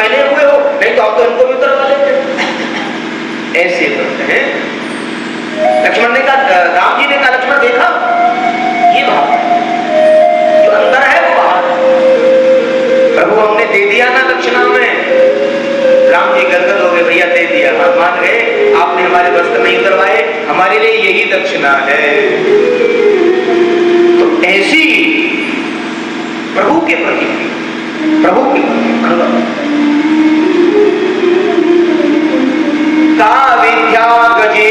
गिने हुए हो, नहीं तो आप तो इनको भी उतरवा लेते। ऐसे व्रत हैं। लक्ष्मण ने कहा, राम जी ने कहा, लक्ष्मण देखा ये भाव जो अंदर है वो बाहर है। प्रभु हमने दे दिया ना दक्षिणा में। राम जी गदगद हो गए, भैया दे दिया, हम मान गए, आपने हमारे वस्त्र नहीं उतरवाए, हमारे लिए यही दक्षिणा है। तो ऐसी प्रभु के प्रति अनुगत का विद्या गजेंद्रस्य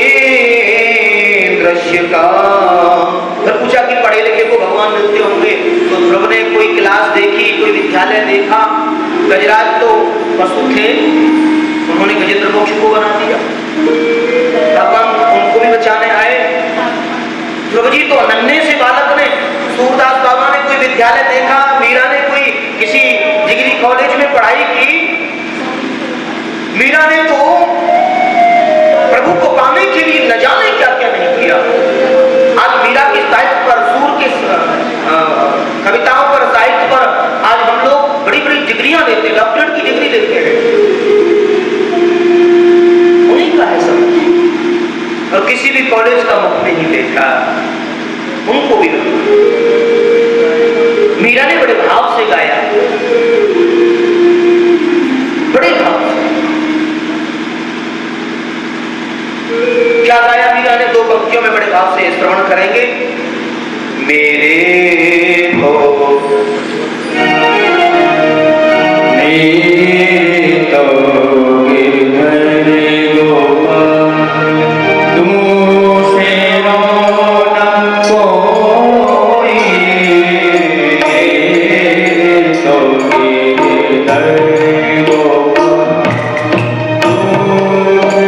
का। फिर पूछा कि पढ़े लिखे को भगवान मिलते होंगे, तो ध्रुव ने कोई क्लास देखी, कोई विद्यालय देखा। गजराज तो पशु थे, उन्होंने गजेंद्र मोक्ष को बना दिया, भगवान उनको भी बचाने आए। ध्रुव जी तो नन्हे से बालक ने, सूरदास बाबा ने कोई विद्यालय देखा, मीरा ने कोई किसी डिग्री कॉलेज में पढ़ाई की। मीरा ने तो प्रभु को पाने के लिए न जाने क्या क्या नहीं किया। आज मीरा के साहित्य पर, सूर के कविताओं पर, साहित्य पर आज हम लोग बड़ी बड़ी डिग्रियां देते हैं, डॉक्टरेट की डिग्री देते हैं। उन्हीं का है सब। और किसी भी कॉलेज का मुख नहीं देखा, उनको भी मीरा ने बड़े भाव से गाया, बड़े भाव से। क्या गाया मीरा ने? दो पंक्तियों में बड़े भाव से श्रवण करेंगे। मेरे हो तो गिरधर गोपाल, तुमसे रौनक कोई, तो गिरधर गोपाल, तुमसे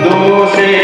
दूसरे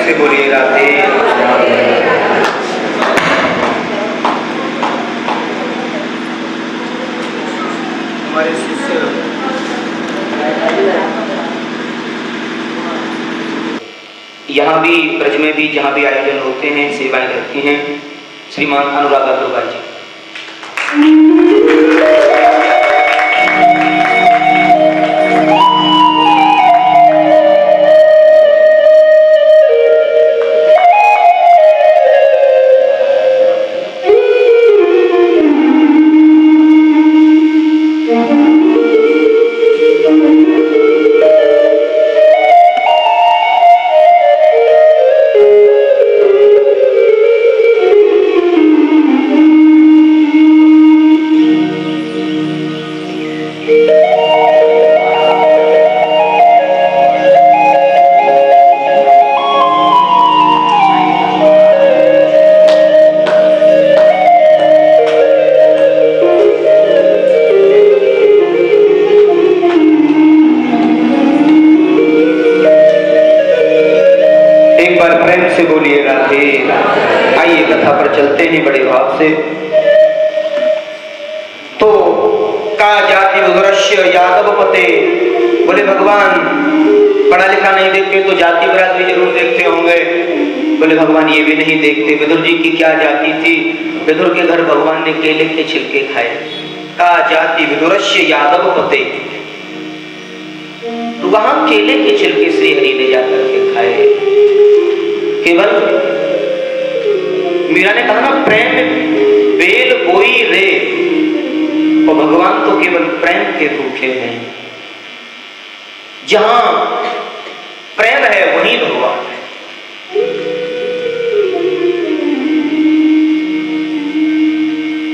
से बोलिए राधे। हमारे शिष्य यहाँ भी ब्रज में भी जहाँ भी आयोजन होते हैं सेवाएं करती हैं श्रीमान अनुराग अग्रवाल जी। तो का जाति विदुरस्य यादव पते, बोले भगवान पढ़ा लिखा नहीं देखते तो जाति बरादरी जरूर देखते होंगे। बोले भगवान ये भी नहीं देखते। विदुर जी की क्या जाति थी? विदुर के घर भगवान ने केले के छिलके खाए। का जाति विदुरस्य यादव पते, तो वहां केले के छिलके श्री हरि ने जाकर के खाए। केवल मीरा ने कहा ना प्रेम बेल बोई रे, और भगवान तो केवल प्रेम के भूखे हैं। जहां प्रेम है वहीं भगवान है।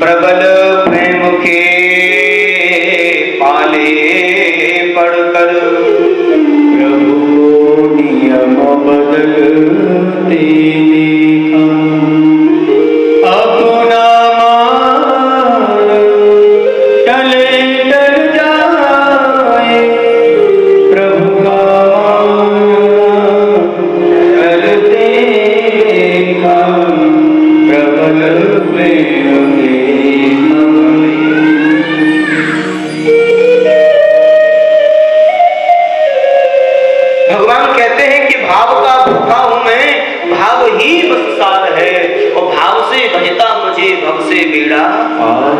प्रबल प्रेम के पाले पढ़कर प्रभु नियम बदलते देखा। अपना मान टले टल जाए, प्रभु का मान टलते देखा। प्रबल प्रेम भगवान कहते हैं कि भाव का भूखा हूं मैं, भाव ही बस सार है, और भाव से भजता मुझे भव से बेड़ा पार।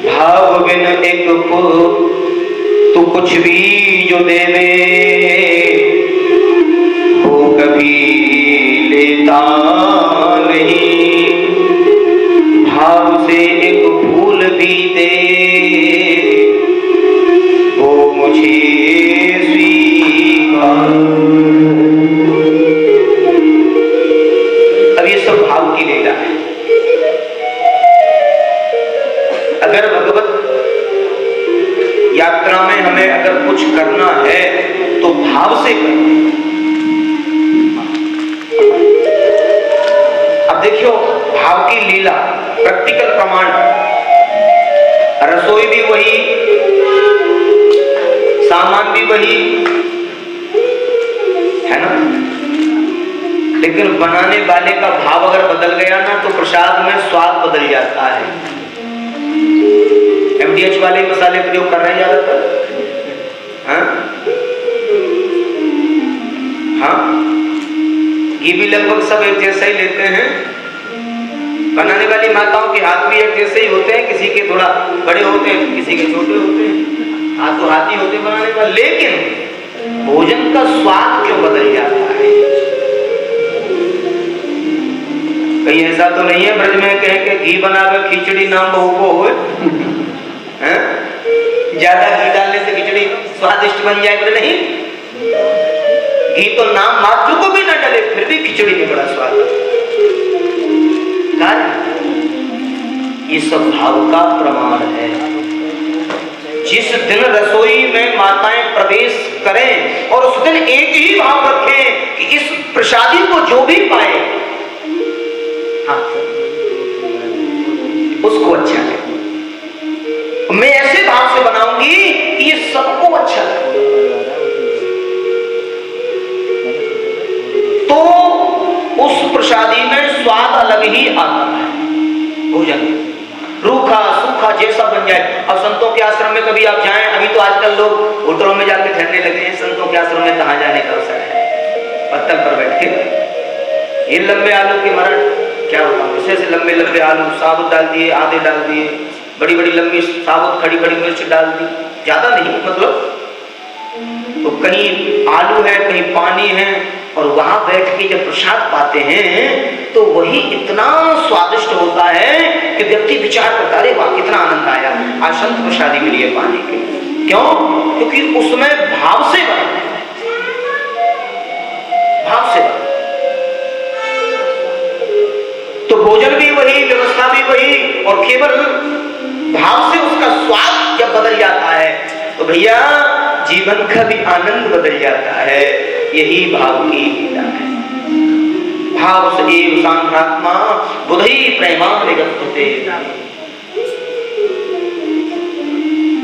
भाव बिन एक तू कुछ भी जो देवे, वो कभी लेता नहीं। भाव से एक फूल भी दे, वो मुझे अब ये सब भाव की लीला है। अगर भगवत यात्रा में हमें अगर कुछ करना है तो भाव से करना। अब देखियो भाव की लीला, प्रैक्टिकल प्रमाण। रसोई भी वही, सामान भी वही है ना, लेकिन बनाने वाले का भाव अगर बदल गया ना तो प्रसाद में स्वाद बदल जाता है। एमडीएच वाले मसाले प्रयोग कर रहे हैं ज्यादातर। हाँ, घी भी लगभग सब एक जैसा ही लेते हैं। बनाने वाली माताओं के हाथ भी एक जैसे ही होते हैं, किसी के थोड़ा बड़े होते हैं, किसी के छोटे होते हैं, हाथों हाथ ही होते बनाने वाले। लेकिन भोजन का स्वाद क्यों बदल जाता है? कहीं ऐसा तो नहीं है ब्रज में कहे के घी बनाकर खिचड़ी नाम बहू को हो, ज्यादा घी डालने से खिचड़ी स्वादिष्ट बन जाए? बोले नहीं, घी तो नाम मात्र को भी ना डले फिर भी खिचड़ी में बड़ा स्वाद। ये सब भाव का प्रमाण है। जिस दिन रसोई में माताएं प्रवेश करें और उस दिन एक ही भाव रखें कि इस प्रसादी को जो भी पाए, हाँ, उसको अच्छा है। मैं ऐसे भाव से बनाऊंगी कि ये सबको अच्छा लगे। उस प्रसादी में स्वाद अलग ही आता है। भोजन रूखा सूखा जैसा बन जाए। अब संतों के आश्रम में कभी आप जाएं, अभी तो आजकल लोग होटलों में जाके ठहरने लगे हैं, संतों के आश्रम में कहाँ जाने का अवसर है, पत्तल पर बैठ के ये लंबे आलू के मरण क्या बताऊं, ऐसे लंबे लंबे आलू साबुत डाल दिए, आधे डाल दिए, बड़ी बड़ी लंबी साबुत खड़ी खड़ी मिर्च डाल दी, ज्यादा नहीं मतलब, तो कहीं आलू है कहीं पानी है, और वहां बैठ के जब प्रसाद पाते हैं तो वही इतना स्वादिष्ट होता है कि व्यक्ति विचार करता है वाह कितना आनंद आया, आज संत प्रसादी मिली है पानी के। क्यों? क्योंकि उसमें भाव से बना, भाव से बना। तो भोजन भी वही, व्यवस्था भी वही, और केवल भाव से उसका स्वाद जब बदल जाता है तो भैया जीवन का भी आनंद बदल जाता है। यही भाव की लीला है। भाव से एव सांख्यात्मा बुद्धि प्रेमान निगतते।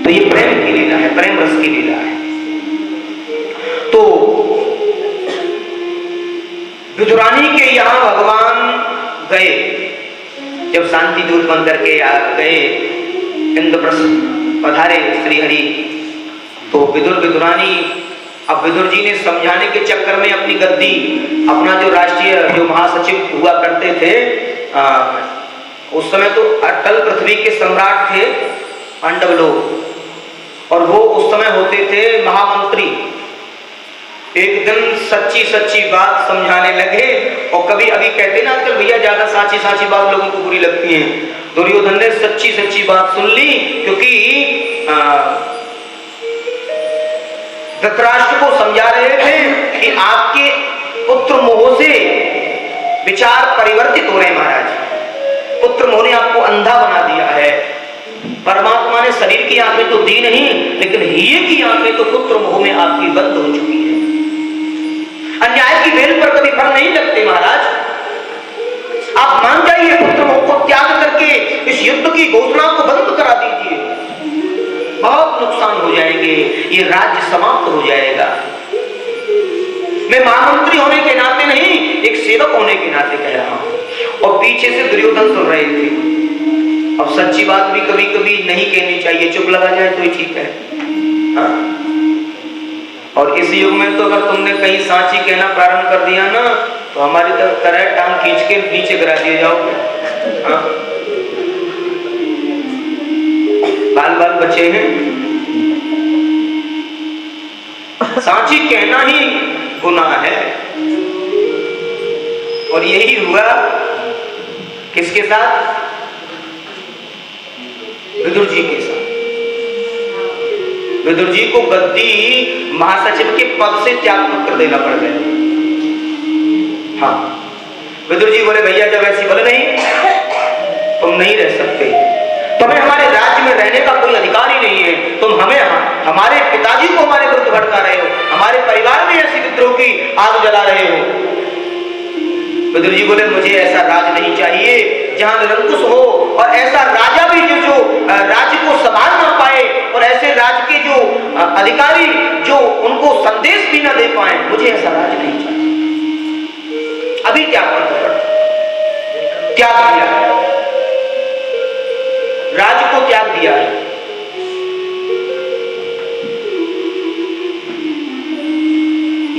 तो ये प्रेम की लीला है, प्रेम रस की लीला है। तो विदुरानी के यहां भगवान गए, जब शांति दूत बन करके गए, इंद्रप्रस्थ पधारे श्रीहरि, तो विदुर विदुरानी, अब विदुर जी ने समझाने के चक्कर में अपनी गद्दी, अपना जो राष्ट्रीय जो महासचिव हुआ करते थे, उस समय तो अटल पृथ्वी के सम्राट थे पांडव लोग, और वो उस समय होते थे महामंत्री। एक दिन सच्ची सच्ची बात समझाने लगे, और कभी अभी कहते ना आजकल भैया ज्यादा साची साची बात लोगों को बुरी लगती है, दुर्योधन ने सच्ची सच्ची बात सुन ली, क्योंकि धृतराष्ट्र को समझा रहे थे कि आपके पुत्र मोह से विचार परिवर्तित हो रहे हैं महाराज, पुत्र मोह ने आपको अंधा बना दिया है। परमात्मा ने शरीर की आंखें तो दी नहीं, लेकिन हिये की आंखें तो पुत्र मोह में आपकी बंद हो चुकी है। अन्याय की बेल पर कभी फल नहीं लगते महाराज, आप मान जाइए, पुत्र मोह को त्याग करके इस युद्ध की घोषणा को बंद करा दीजिए, बहुत नुकसान हो जाएंगे, ये राज्य समाप्त हो जाएगा। मैं महामंत्री होने के नाते नहीं, एक सेवक होने के नाते कह रहा हूं। और पीछे से दुर्योधन सुन रहे थे। अब सच्ची बात भी कभी कभी नहीं कहनी चाहिए, चुप लगा जाए तो ही ठीक है, हाँ? और इस युग में तो अगर तुमने कहीं सांची कहना प्रारंभ कर दिया ना, तो हमारी तरह टांग खींच के नीचे गिरा दिए जाओगे, हाँ? बाल बाल बचे हैं, सांची कहना ही गुनाह है। और यही हुआ किसके साथ? विदुर जी के साथ। विदुर जी को गद्दी महासचिव के पद से त्याग पत्र देना पड़ गया। हाँ, विदुर जी बोले भैया जब ऐसी बोले नहीं, तुम नहीं रह सकते, तुम्हें हमारे राज्य में रहने का कोई अधिकार ही नहीं है, तुम हमें हमारे पिताजी को हमारे विरुद्ध भड़का रहे हो, हमारे परिवार में ऐसी विद्रोह की आग जला रहे हो। विदुर जी बोले मुझे ऐसा राज नहीं चाहिए जहां निरंकुश हो, और ऐसा राजा भी जो राज्य को संभाल ना पाए, और ऐसे राज्य के जो अधिकारी जो उनको संदेश भी ना दे पाए, मुझे ऐसा राज नहीं चाहिए। अभी त्याग दिया है, राज्य को त्याग दिया है।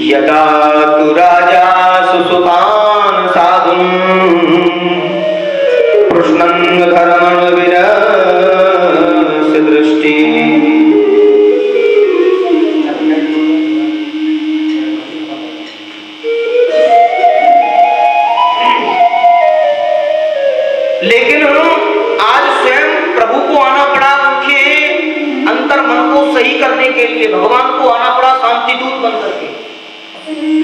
यदा तु राजा सुसुतान साधुं कृष्णं धर्मं विरस्य दृष्टि। लेकिन आज स्वयं प्रभु को आना पड़ा, उनके अंतर मन को सही करने के लिए भगवान को आना पड़ा शांति दूत बन करके।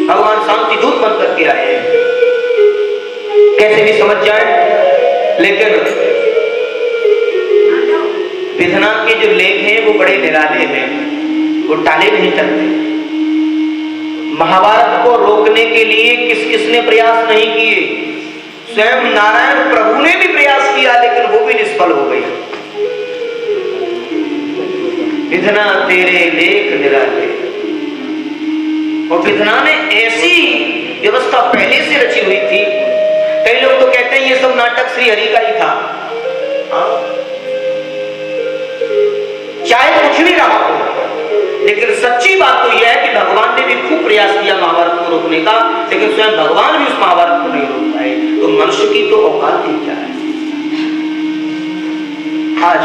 भगवान शांति दूत बन करके आए, कैसे भी समझ जाए। लेकिन विधना के जो लेख हैं वो बड़े निराले हैं, वो टाले नहीं चलते। महाभारत को रोकने के लिए किस किसने प्रयास नहीं किए? स्वयं नारायण प्रभु ने भी प्रयास किया, लेकिन वो भी निष्फल हो गई। विधना तेरे लेख निराले, और विधना ने ऐसी व्यवस्था पहले से रची हुई थी। कई लोग तो कहते हैं ये सब नाटक श्री हरि का ही था। चाहे कुछ भी रहा हो, लेकिन सच्ची बात तो यह है कि भगवान ने भी खूब प्रयास किया महाभारत को रोकने का, लेकिन स्वयं भगवान भी उस महाभारत को नहीं रोक पाए। तो मनुष्य की तो औकात ही क्या है। आज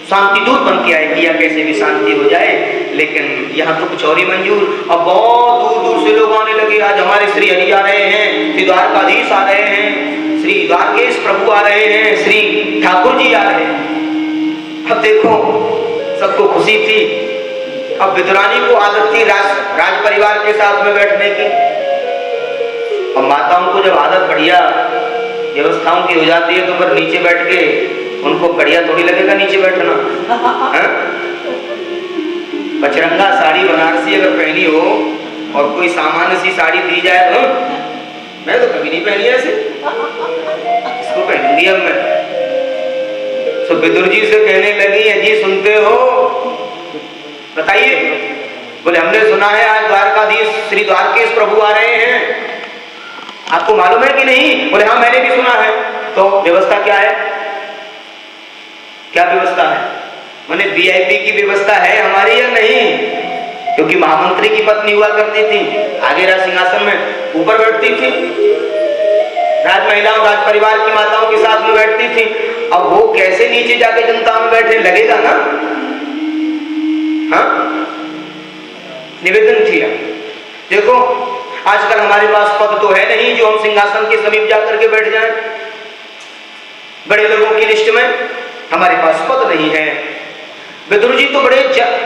शांति दूत बन के आए किया कैसे भी शांति हो जाए, लेकिन यहाँ तो कुछ और ही मंजूर। अब बहुत दूर दूर से लोग आने लगे। आज हमारे श्री हरि आ रहे हैं, श्री द्वारकाधीश आ रहे हैं, श्री द्वारकेश प्रभु आ रहे हैं, श्री ठाकुर जी आ रहे हैं। अब देखो सबको खुशी थी। अब विदुरानी को आदत थी राज परिवार के साथ में बैठने की। अब माताओं को जब आदत बढ़िया व्यवस्थाओं की हो जाती है तो फिर नीचे बैठ के उनको बढ़िया थोड़ी लगेगा नीचे बैठना। पचरंगा साड़ी बनारसी अगर पहनी हो और कोई सामान्य सी साड़ी दी जाए तो मैं तो कभी नहीं पहनी ऐसे, इसको पहनूंगी अब मैं। तो विदुर जी से कहने लगी है, जी सुनते हो, बताइए। बोले हमने सुना है आज द्वारकाधीश श्री द्वारकेश प्रभु आ रहे हैं, आपको मालूम है कि नहीं? बोले हाँ मैंने भी सुना है। तो व्यवस्था क्या है? क्या व्यवस्था है? मैंने वीआईपी की व्यवस्था है हमारी या नहीं? क्योंकि महामंत्री की पत्नी हुआ करती थी, आगे राज सिंहासन में ऊपर बैठती थी, राज महिलाओं राज परिवार की माताओं के साथ में बैठती थी। अब वो कैसे नीचे जाके जनता में बैठे, लगेगा ना? हाँ, निवेदन किया। देखो आजकल हमारे पास पद तो है नहीं जो हम सिंहासन के समीप जाकर के बैठ जाएं। बड़े लोगों की लिस्ट में हमारे पास पद नहीं है। विदुर जी तो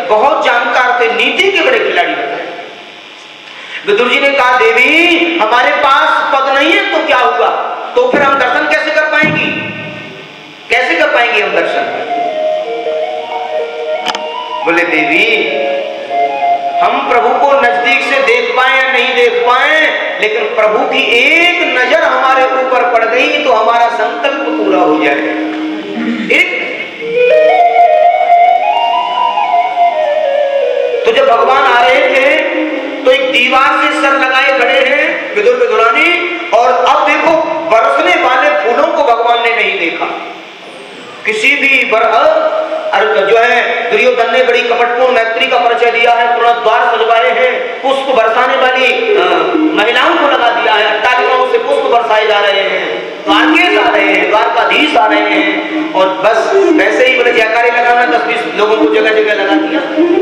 बहुत जानकार थे, नीति के बड़े खिलाड़ी बताए। विदुर जी ने कहा देवी हमारे पास पद नहीं है तो क्या हुआ, तो फिर हम दर्शन कैसे कर पाएंगे? कैसे कर पाएंगे हम दर्शन? बोले देवी हम प्रभु को नजदीक से देख पाए या नहीं देख पाए, लेकिन प्रभु की एक नजर हमारे ऊपर पड़ गई तो हमारा संकल्प पूरा हो जाए। एक तो जब भगवान आ रहे थे तो एक दीवार से सर लगाए खड़े हैं विदुर विदुरानी, और अब देखो बरसने वाले फूलों को भगवान ने नहीं देखा। किसी भी जो है दुर्योधन ने बड़ी कपटपूर्ण मैत्री का परिचय दिया है, पूरा द्वार सजवाए हैं, पुष्प बरसाने वाली महिलाओं को लगा दिया है, अट्टालिकाओं से पुष्प बरसाए जा रहे हैं, द्वारकेश आ रहे हैं, द्वारकाधीश आ रहे हैं, और बस वैसे ही बोले जयकारे लगाना 10-20 लोगों को जगह जगह लगा दिया।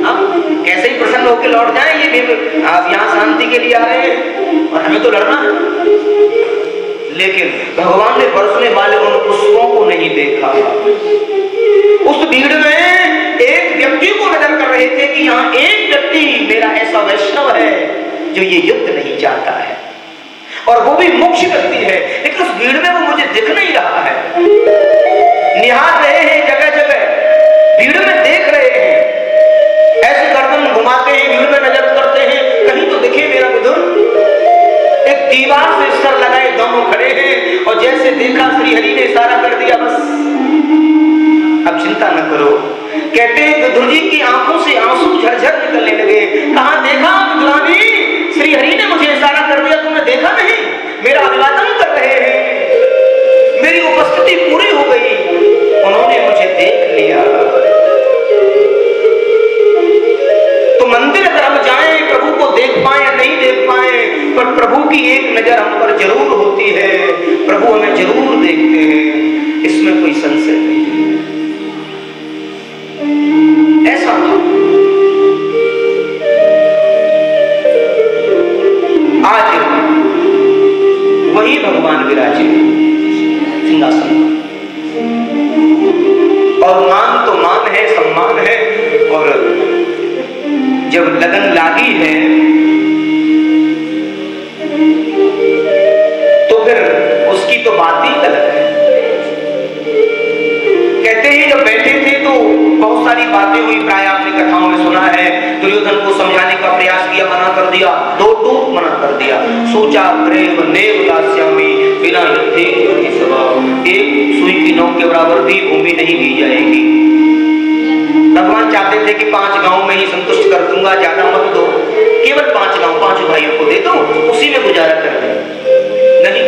अब कैसे ही प्रसन्न होकर लौट जाए, ये भी आप यहाँ शांति के लिए आ रहे हैं और हमें तो लड़ना है। लेकिन भगवान ने बरसने वाले उन पुष्पों को नहीं देखा। उस भीड़ में एक व्यक्ति को नजर कर रहे थे कि यहाँ एक व्यक्ति मेरा ऐसा वैष्णव है जो ये युद्ध नहीं चाहता है, और वो भी मुख्य व्यक्ति है, लेकिन उस भीड़ में वो मुझे दिख नहीं रहा है। निहार रहे हैं जगह जगह, भीड़ में देख रहे हैं, ऐसे गर्दन घुमाते हैं, भीड़ में नजर करते हैं, कहीं तो दिखे मेरा विदुर। एक दीवार से सर लगाए दोनों खड़े हैं, और जैसे देखा श्री हरि ने इशारा कर दिया, बस अब चिंता न करो। कहते हैं विदुर जी की आंखों से आंसू झरझर निकलने लगे। कहा देखा विदुरानी, श्री हरि ने मुझे इशारा कर दिया, तुमने देखा नहीं? मेरा अभिवादन कर रहे हैं, मेरी उपस्थिति पूरी हो गई, उन्होंने मुझे देख लिया। तो मंदिर अगर हम जाएं, प्रभु को देख पाए या नहीं देख पाए, पर प्रभु की एक नजर हम पर जरूर होती है, प्रभु हमें जरूर देखते हैं, इसमें कोई संशय नहीं। ऐसा था। आज वही भगवान विराजे सिंहासन पर, और मान तो मान है, सम्मान है, और जब लगन लागी है तो फिर उसकी तो बात ही अलग है। कहते हैं जब बैठे थे तो बहुत सारी बातें हुई, प्राय आपने कथाओं में सुना है। दुर्योधन को समझाने का प्रयास किया, मना कर दिया, दो टूक मना कर दिया। सोचा प्रेम नेव दास्यामी बिना युद्धे एक सुई की नोक के बराबर भी भूमि नहीं दी जाएगी। भगवान चाहते थे कि 5 गांव में ही संतुष्ट कर दूंगा, ज्यादा मत दो, केवल 5 गांव 5 भाइयों को दे दो, उसी में गुजारा कर ले। नहीं,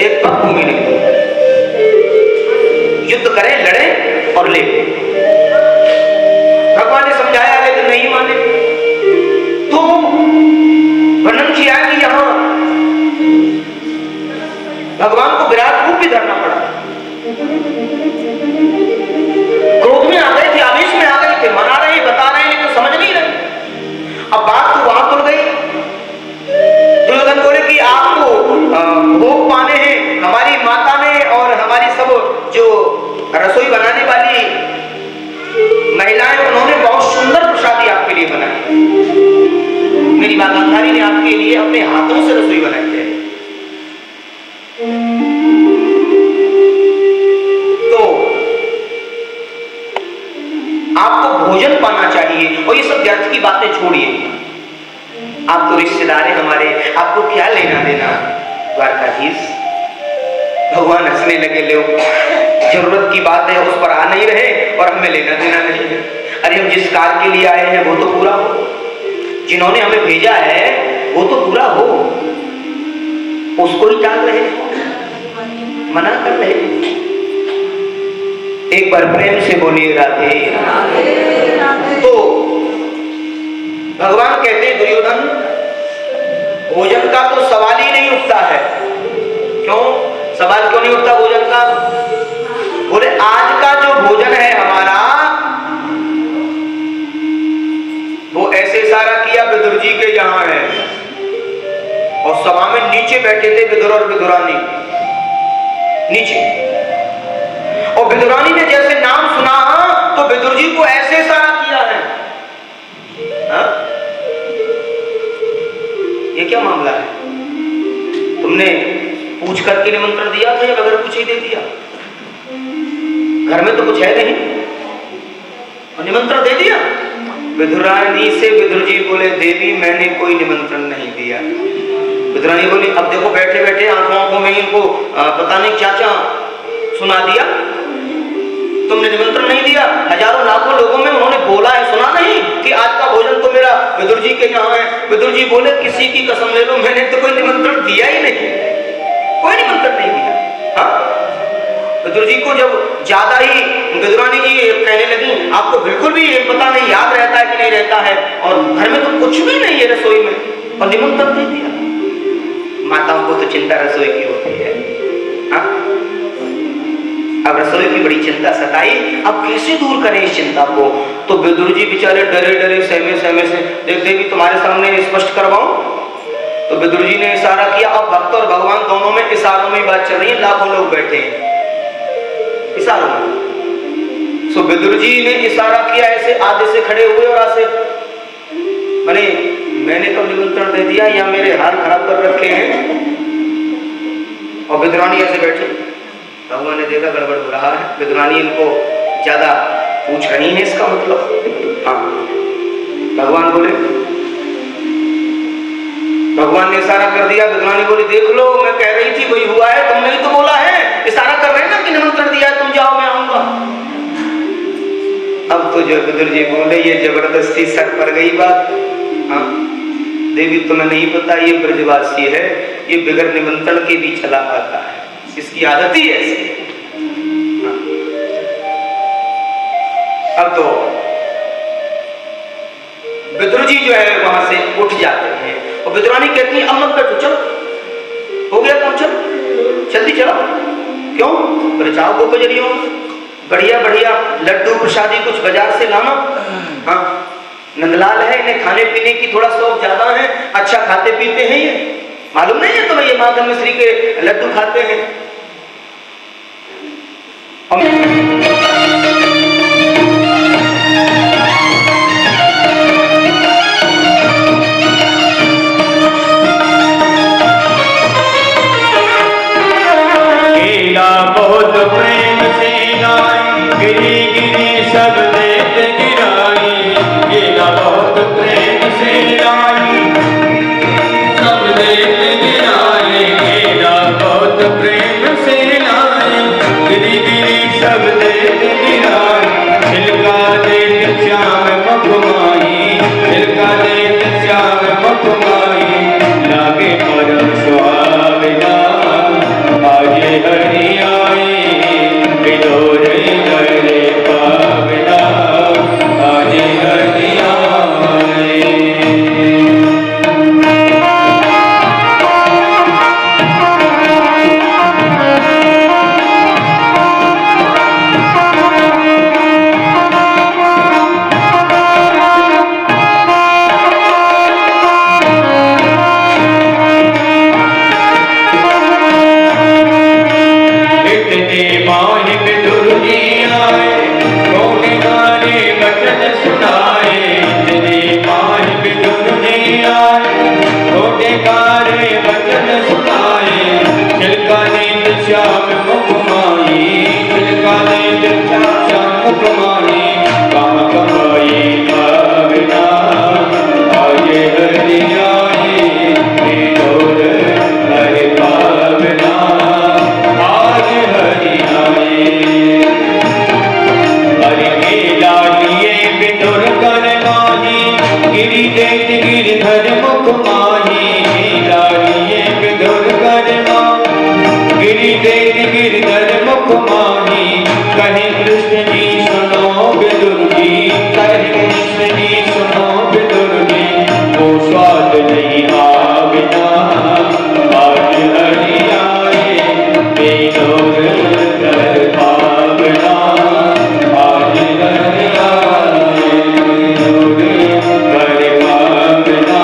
एक पग भूमि नहीं, युद्ध करें, लड़े और ले। भगवान ने समझाया लेकिन नहीं माने, तो वर्णन किया कि यहां भगवान को विराट रूप भी धरना पड़ा। क्रोध में आ गए थे, आवेश में आ गए थे, मना रहे बता रहे लेकिन समझ नहीं रहे। अब बात तो वहां तुल गई। दुर्योधन बोले कि आपको भोग पाने हैं, हमारी माता ने और हमारी सब जो रसोई बनाने वाली महिलाएं, उन्होंने बहुत सुंदर प्रसादी आपके लिए बनाई। मेरी माता गांधारी ने आपके लिए अपने हाथों से रसोई बनाई है। तो आपको भोजन पाना चाहिए और ये सब व्यर्थ की बातें छोड़िए। आप तो रिश्तेदार हैं हमारे, आपको क्या लेना देना। द्वारकाधीश भगवान हंसने लगे, लोग जरूरत की बात है उस पर आ नहीं रहे और हमें लेना देना नहीं है। अरे हम जिस कार्य के लिए आए हैं वो तो पूरा हो, जिन्होंने हमें भेजा है वो तो पूरा हो, उसको ही टाल रहे, मना कर रहे। एक बार प्रेम से बोलिए राधे। तो भगवान कहते हैं दुर्योधन, भोजन का तो सवाल ही नहीं उठता है। क्यों सवाल क्यों नहीं उठता भोजन का? बोले आज का जो भोजन है हमारा, वो ऐसे इशारा किया विदुर जी के यहां है, और सभा में नीचे बैठे थे विदुर और विदुरानी नीचे, और विदुरानी ने जैसे नाम सुना तो विदुर जी को ऐसे इशारा किया है। हा? ये क्या मामला है? तुमने पूछ करके निमंत्रण दिया था या बगैर पूछे ही दे दिया? घर में तो कुछ है नहीं और निमंत्रण दे दिया। विदुरानी से विदुर जी बोले देवी मैंने कोई निमंत्रण नहीं दिया। विदुरानी बोली अब देखो बैठे बैठे आंखों में इनको पता नहीं क्या क्या सुना दिया। तुमने निमंत्रण नहीं दिया, हजारों लाखों लोगों में उन्होंने बोला है, सुना नहीं कि आज का भोजन तो मेरा विदुर जी के यहाँ है। विदुर जी बोले किसी की कसम ले लो मैंने तो कोई निमंत्रण दिया ही नहीं, कोई निमंत्रण नहीं दिया। हाँ, विदुर जी को जब ज्यादा ही विदुरानी जी कहने लगी आपको बिल्कुल भी पता नहीं याद रहता है कि नहीं रहता है, और घर में तो कुछ भी नहीं है रसोई में और निमंत्रण दे दिया। माताओं को तो चिंता रसोई की होती है। हाँ? अब रसोई की बड़ी चिंता सताई, अब कैसे दूर करें इस चिंता को? तो विदुर जी बेचारे डरे डरे सहमे सहमे से, देख देवी तुम्हारे सामने स्पष्ट करवाऊं? तो विदुर जी ने इशारा किया। अब भक्त और भगवान दोनों में इशारों में बात चल रही है, लाखों लोग बैठे हैं इशारों में। सो विदुर जी ने इशारा किया, ऐसे आधे से खड़े हुए और आधे माने मैंने तो निमंत्रण दे दिया या मेरे हाल खराब कर रखे हैं, और विदुरानी ऐसे बैठी। भगवान ने देखा गड़बड़ हो रहा है, विदुरानी इनको ज्यादा पूछ रही है, इसका मतलब हाँ। भगवान बोले, भगवान ने इशारा कर दिया। विदुरानी बोली देख लो मैं कह रही थी वही हुआ है, तुमने ही तो बोला है, इशारा कर रहे हैं ना कि निमंत्रण दिया है, तुम जाओ मैं आऊंगा। अब तो जो विदुर जी बोले ये जबरदस्ती सर पर गई बात। हाँ देवी तुम्हें नहीं पता ये ब्रजवासी है, ये बिगर निमंत्रण के भी चला आता है, इसकी आदत ही ऐसी है। हाँ। अब तो विदुर जी जो है वहां से उठ जाते हैं और विदुरानी कहती है अब मत बैठो, चलो हो गया काम, चलो जल्दी चलो। क्यों? बोले जाओ गोपजरियों बढ़िया बढ़िया लड्डू प्रसादी कुछ बाजार से लाना। हाँ नंदलाल है, इन्हें खाने पीने की थोड़ा शौक ज्यादा है, अच्छा खाते पीते हैं, ये मालूम नहीं है तुम्हें ये माधव मिश्री के लड्डू खाते हैं। बहुत प्रेम से गाई, गिरी गिरी सब देत गिराई। केला बहुत प्रेम से गाई, सब देत गिराई। केला बहुत प्रेम से गाई, गिरी गिरी सब देत गिराई। छिलका देत श्याम मखमाई, छिलका देत श्याम जी सुनो विदुर जी, कहे मुनि जी सुनो विदुर जी, वो स्वाद नहीं आविदा, आज हरि आए विदुर घर भावना, आज हरि आए विदुर घर भावना,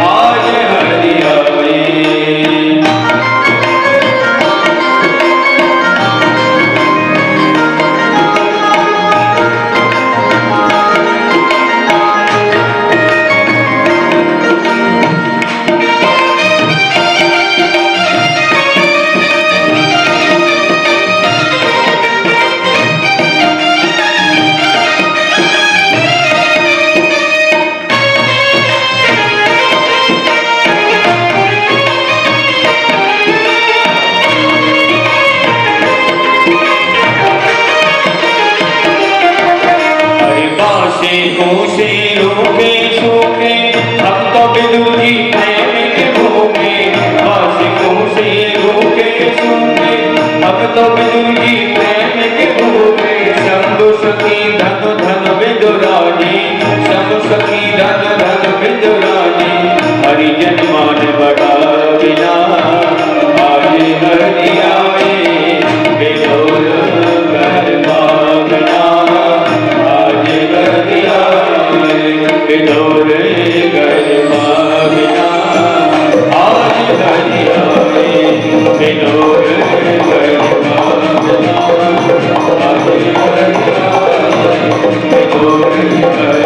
आज हरि आए। बासे कोसे रूखे सूखे, हम तो विदुर जी प्रेम के भूखे, बासे कोसे रूखे सूखे, हम तो विदुर जी प्रेम के भूखे, शंभु सखी धन धन विदुरानी, शंभु सखी धन धन विदुरानी, हरिजन मान बड़ा बिना, आज हरि आए विदुर घर भावना, आज हरि आए विदुर घर भावना, आज हरि आए विदुर घर भावना, आज हरि आए विदुर घर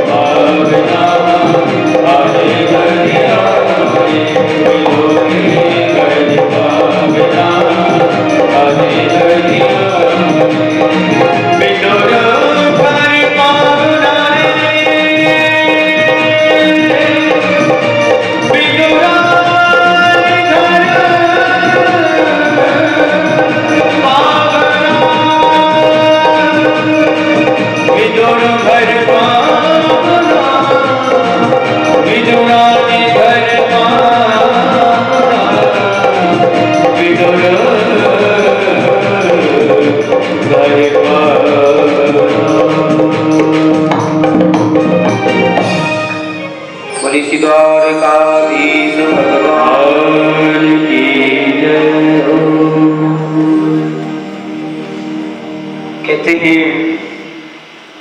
भावना, आज हरि आए विदुर घर भावना, आज हरि आए विदुर घर भावना रे, विदुरा घर भावना, विदुर घर भावना, विदुरा घर भावना, विदुर घर भावना। बोली श्री द्वारकाधीश भगवान की जय हो। कहते हैं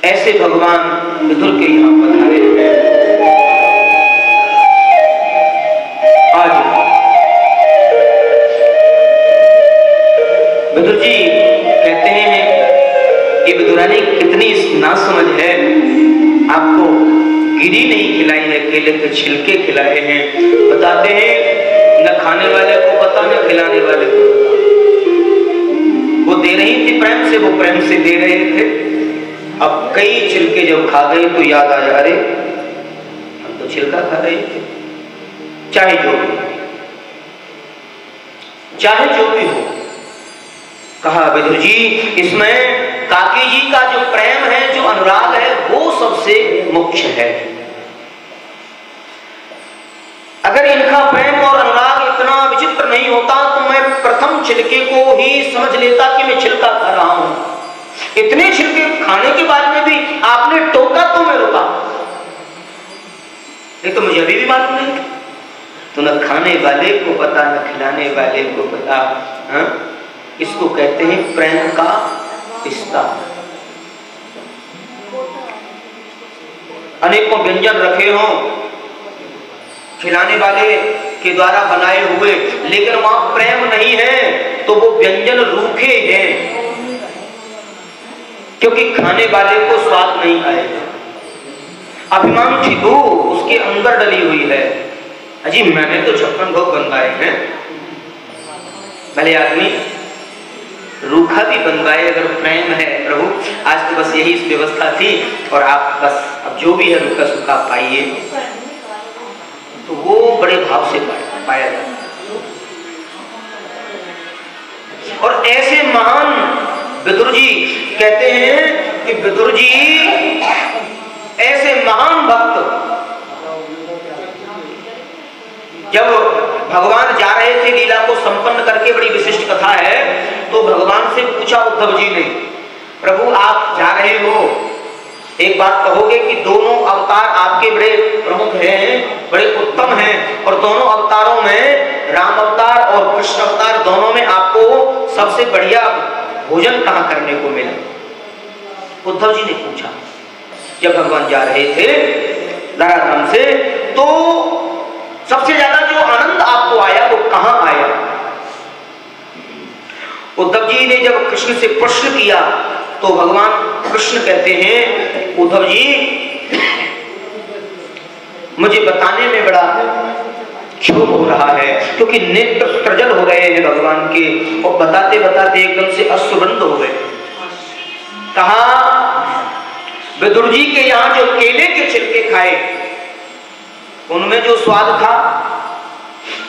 ऐसे भगवान विदुर के यहाँ पधारे हैं। आज विदुर जी कहते हैं कि विदुरानी कितनी नासमझ है, आपको गिरी नहीं खिलाई है, केले के छिलके खिलाए हैं। बताते हैं न खाने वाले को पता न खिलाने वाले को पता। वो दे रही थी प्रेम से, वो प्रेम से दे रहे थे। अब कई छिलके जब खा गई तो याद आया, अरे हम तो छिलका खा रहे थे। चाहे जो भी हो, कहा विदुर जी इसमें काकी जी का जो प्रेम है, जो अनुराग है, वो सबसे मुख्य है। अगर इनका प्रेम और अनुराग इतना विचित्र नहीं होता तो मैं प्रथम छिलके को ही समझ लेता कि मैं छिलका खा रहा हूं। इतने छिलके खाने के बाद में भी आपने टोका तो मैं रुका, नहीं तो मुझे अभी भी मालूम नहीं। तो न खाने वाले को पता न खिलाने वाले को पता। हाँ? इसको कहते हैं प्रेम का विस्तार। अनेकों व्यंजन रखे हों खिलाने वाले के द्वारा बनाए हुए, लेकिन वहां प्रेम नहीं है तो वो व्यंजन रूखे हैं, क्योंकि खाने वाले को स्वाद नहीं आएगा। अभिमान की दो उसके अंदर डली हुई है। अजी मैंने तो 56 भोग बनवाए हैं, भले आदमी रूखा भी बनवाए अगर प्रेम है। प्रभु आज तो बस यही व्यवस्था थी और आप बस अब जो भी है रूखा सूखा पाइए, तो वो बड़े भाव से पाया जाता। और ऐसे महान विदुर जी कहते हैं कि विदुर जी ऐसे महान भक्त जब भगवान जा रहे थे लीला को संपन्न करके, बड़ी विशिष्ट कथा है, तो भगवान से पूछा उद्धव जी ने, प्रभु आप जा रहे हो, एक बात कहोगे कि दोनों अवतार आपके बड़े प्रमुख हैं, बड़े उत्तम हैं, और दोनों अवतारों में राम अवतार और कृष्ण अवतार दोनों में आपको सबसे बढ़िया भोजन कहां करने को मिला? उद्धव जी ने पूछा। जब भगवान जा रहे थे धराधाम से, तो सबसे ज्यादा जो आनंद आपको आया वो कहां आया? उद्धव जी ने जब कृष्ण से प्रश्न किया तो भगवान कृष्ण कहते हैं, उद्धव जी मुझे बताने में बड़ा क्षोभ हो रहा है, क्योंकि नेत्र प्रज्वल हो गए हैं भगवान के, और बताते बताते एकदम से अश्रुबंध हो गए। कहा, विदुर जी के यहाँ जो केले के छिलके खाए उनमें जो स्वाद था,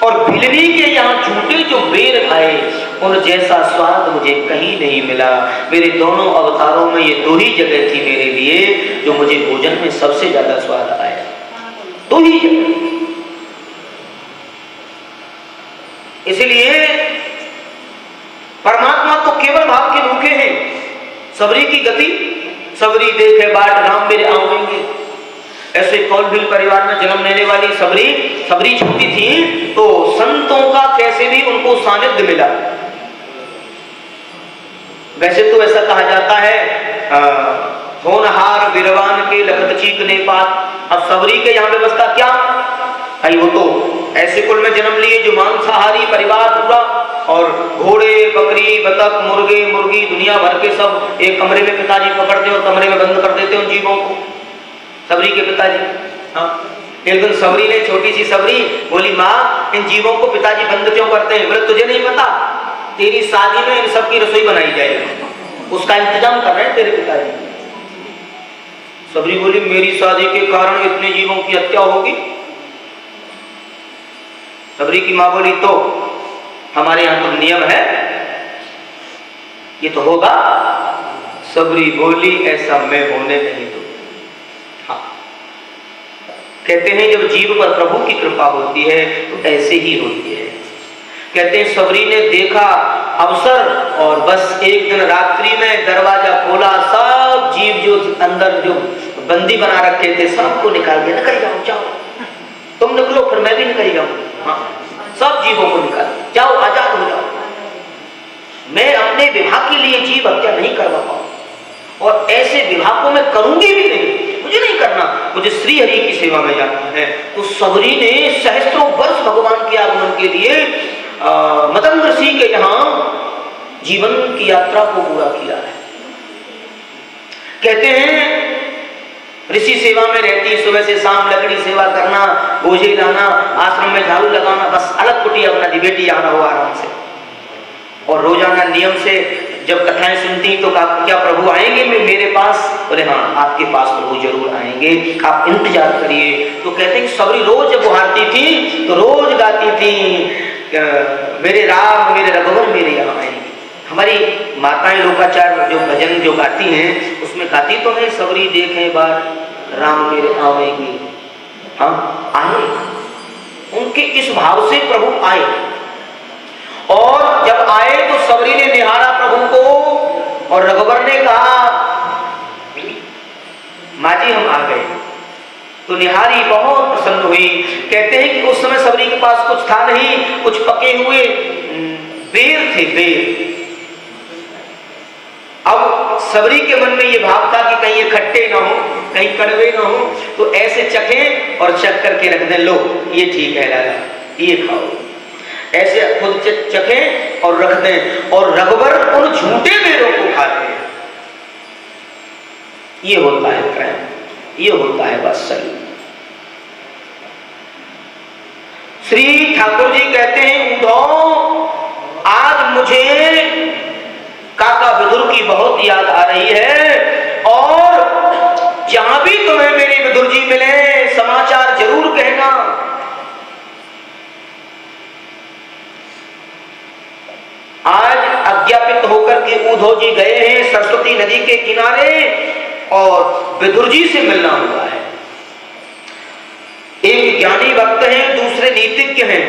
और भिलनी के यहाँ झूठे जो बेर खाए उन जैसा स्वाद मुझे कहीं नहीं मिला। मेरे दोनों अवतारों में ये दो ही जगह थी मेरे लिए जो मुझे भोजन में सबसे ज्यादा स्वाद आया, दो ही जगह। इसलिए परमात्मा तो केवल भाव के भूखे हैं। सबरी की गति, सबरी देखे बाट राम मेरे आवेंगे, ऐसे कौलभिल परिवार में जन्म लेने वाली सबरी छोटी थी, तो संतों का कैसे भी उनको सानिध्य मिला। वैसे तो ऐसा कहा जाता है, होनहार विरवान के लखत चीकने पात। अब सबरी के यहाँ व्यवस्था क्या भाई, वो तो ऐसे कुल में जन्म लिए जो मांसाहारी परिवार पूरा, और घोड़े बकरी बतख मुर्गे मुर्गी दुनिया भर के सब एक कमरे में पिताजी पकड़ते और कमरे में बंद कर देते उन जीवों को, सबरी के पिताजी। हाँ, एक दिन सबरी ने, छोटी सी सबरी बोली, माँ इन जीवों को पिताजी बंद क्यों करते हैं? बोले तुझे नहीं पता, तेरी शादी में इन सबकी रसोई बनाई जाएगी, उसका इंतजाम कर रहे हैं तेरे पिताजी। सबरी बोली, मेरी शादी के कारण इतने जीवों की हत्या होगी? सबरी की माँ बोली, तो हमारे यहाँ तो नियम है, ये तो होगा। सबरी बोली, ऐसा मैं होने नहीं दूं। हाँ, कहते हैं जब जीव पर प्रभु की कृपा होती है तो ऐसे ही होती है। कहते हैं सबरी ने देखा अवसर, और बस एक दिन रात्रि में दरवाजा खोला, सब जीव जो अंदर जो बंदी बना रखे थे सबको निकाल दिया। निकल जाओ, जाओ तुम निकलो, फिर मैं भी निकल जाऊं। हाँ, सब जीवों को निकाल, जाओ आजाद हो जाओ। मैं अपने विवाह के लिए जीव हत्या नहीं करवा पाऊं, और ऐसे विवाह को मैं करूंगी भी नहीं, मुझे नहीं करना, मुझे श्री हरि की सेवा में जाना है। तो सबरी ने सहस्त्रों वर्ष भगवान के आगमन के लिए मदन ऋषि के यहाँ जीवन की यात्रा को पूरा किया है। कहते हैं ऋषि सेवा में रहती, सुबह से शाम लकड़ी सेवा करना, बोझे लाना, आश्रम में झाड़ू लगाना, बस अलग कुटी अपना दी, बेटी यहाँ रहो आराम से। और रोजाना नियम से जब कथाएं सुनती तो कहा, क्या प्रभु आएंगे मेरे पास? बोले हाँ, आपके पास प्रभु जरूर आएंगे, आप इंतजार करिए। तो कहते हैं सबरी रोज जब बुहारती थी तो रोज गाती थी, मेरे राम मेरे रघुवर मेरे यहाँ आएंगे। हमारी माताएं लोकाचार जो भजन जो गाती हैं उसमें गाती तो है, सबरी देखे बार राम मेरे आवेंगे। हाँ, आए, उनके इस भाव से प्रभु आए। और जब आए तो सबरी ने निहारा प्रभु को, और रघुवर ने कहा, माँ जी हम आ गए। तो निहारी बहुत प्रसन्न हुई। कहते हैं कि उस समय सबरी के पास कुछ था नहीं, कुछ पके हुए बेर थे, बेर। अब सबरी के मन में ये भाव था कि कहीं ये खट्टे ना हो, कहीं कड़वे ना हो, तो ऐसे चखें और चख करके रख दें, लो ये ठीक है लाला, ये खाओ। ऐसे खुद चखें और रख दें, और रघुवर उन झूठे बेरों को खाते हैं। ये होता है प्रेम, ये होता है वात्सल्य। श्री ठाकुर जी कहते हैं, उद्धव आज मुझे काका विदुर की बहुत याद आ रही है, और जहां भी तुम्हें मेरे विदुर जी मिले समाचार जरूर कहना। आज अज्ञापित होकर के उद्धव जी गए हैं सरस्वती नदी के किनारे, और विदुर जी से मिलना हुआ है। एक ज्ञानी भक्त हैं, दूसरे नीतिज्ञ हैं।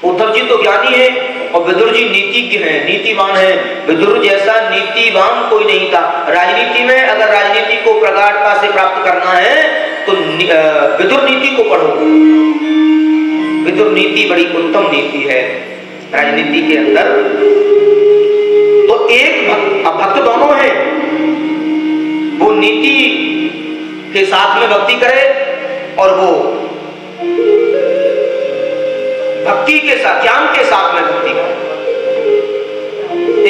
उद्धव जी तो ज्ञानी हैं, और विदुर जी नीतिज्ञ हैं, नीतिवान हैं। विदुर जैसा नीतिवान कोई नहीं था। राजनीति में अगर राजनीति को प्रगाढ़ता से प्राप्त करना है तो विदुर नीति को पढ़ो। विदुर नीति बड़ी उत्तम नीति है राजनीति के अंदर। तो एक भक्त दोनों हैं, वो नीति के साथ में भक्ति करे और वो भक्ति के साथ, ज्ञान के साथ में भक्ति करे।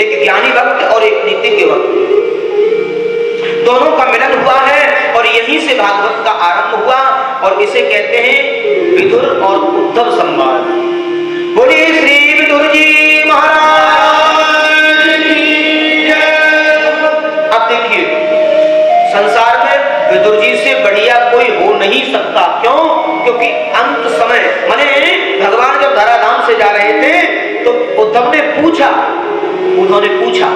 एक ज्ञानी भक्त और एक नीतिज्ञ भक्त, दोनों का मिलन हुआ है और यहीं से भागवत का आरंभ हुआ और इसे कहते हैं विदुर और उद्धव संवाद। बोलिए श्री विदुर जी महाराज की जय। अब देखिए, संसार में विदुर जी से बढ़िया कोई हो नहीं सकता। क्यों? क्योंकि अंत समय माने भगवान जब धराधाम से जा रहे थे तो उद्धव ने पूछा, उन्होंने पूछा,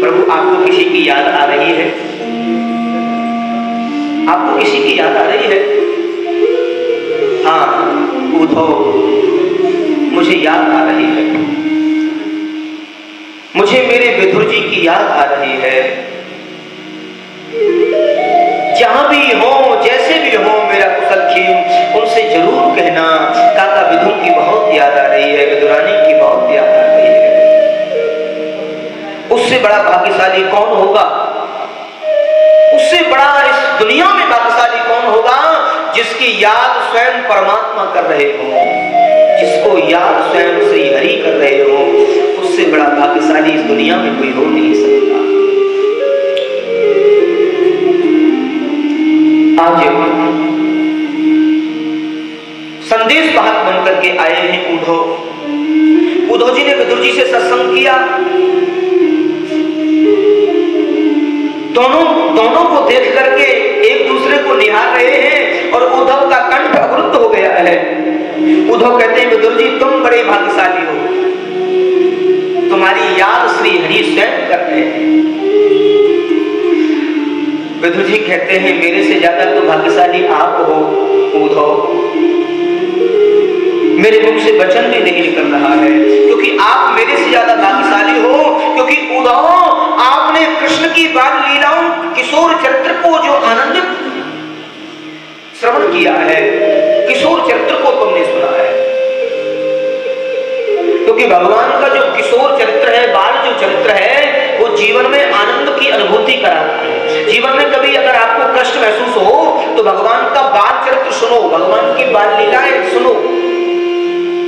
प्रभु आपको किसी की याद आ रही है? आपको किसी की याद आ रही है? हाँ उद्धव, मुझे याद आ रही है, मुझे मेरे विदुर जी की याद आ रही है। जहां भी हो, जैसे भी हो, मेरा कुशल क्षेम उनसे जरूर कहना, काका विदुर की बहुत याद आ रही है, विदुरानी की बहुत याद आ रही है। उससे बड़ा भाग्यशाली कौन होगा? उससे बड़ा इस दुनिया में भाग्यशाली कौन होगा जिसकी याद स्वयं परमात्मा कर रहे हो, जिसको याद स्वयं श्री हरि कर रहे हो। उससे बड़ा भाग्यशाली इस दुनिया में कोई हो नहीं सकता। आज संदेश वाहक बनकर के आए हैं उद्धव। उद्धव जी ने विदुर जी से सत्संग किया। दोनों को देख करके एक दूसरे को निहार रहे हैं और उद्धव का कंठ अवरुद्ध हो गया है। उद्धव कहते हैं विदुर जी तुम बड़े भाग्यशाली हो, तुम्हारी याद श्री हरि स्वयं करते हैं। विदुर जी कहते हैं मेरे से ज्यादा तो भाग्यशाली आप हो उद्धव। मेरे मुख से वचन भी नहीं निकल रहा है क्योंकि आप मेरे से ज्यादा भाग्यशाली हो। क्योंकि उद्धव आपने कृष्ण की बाल लीलाओं, किशोर चरित्र को जो आनंदित श्रवण किया है, किशोर चरित्र को तुमने सुना है। क्योंकि भगवान का जो किशोर चरित्र है, बाल जो चरित्र है, वो जीवन में आनंद की अनुभूति कराता है। जीवन में कभी अगर आपको कष्ट महसूस हो तो भगवान का बाल चरित्र सुनो, भगवान की बाल लीलाएं सुनो,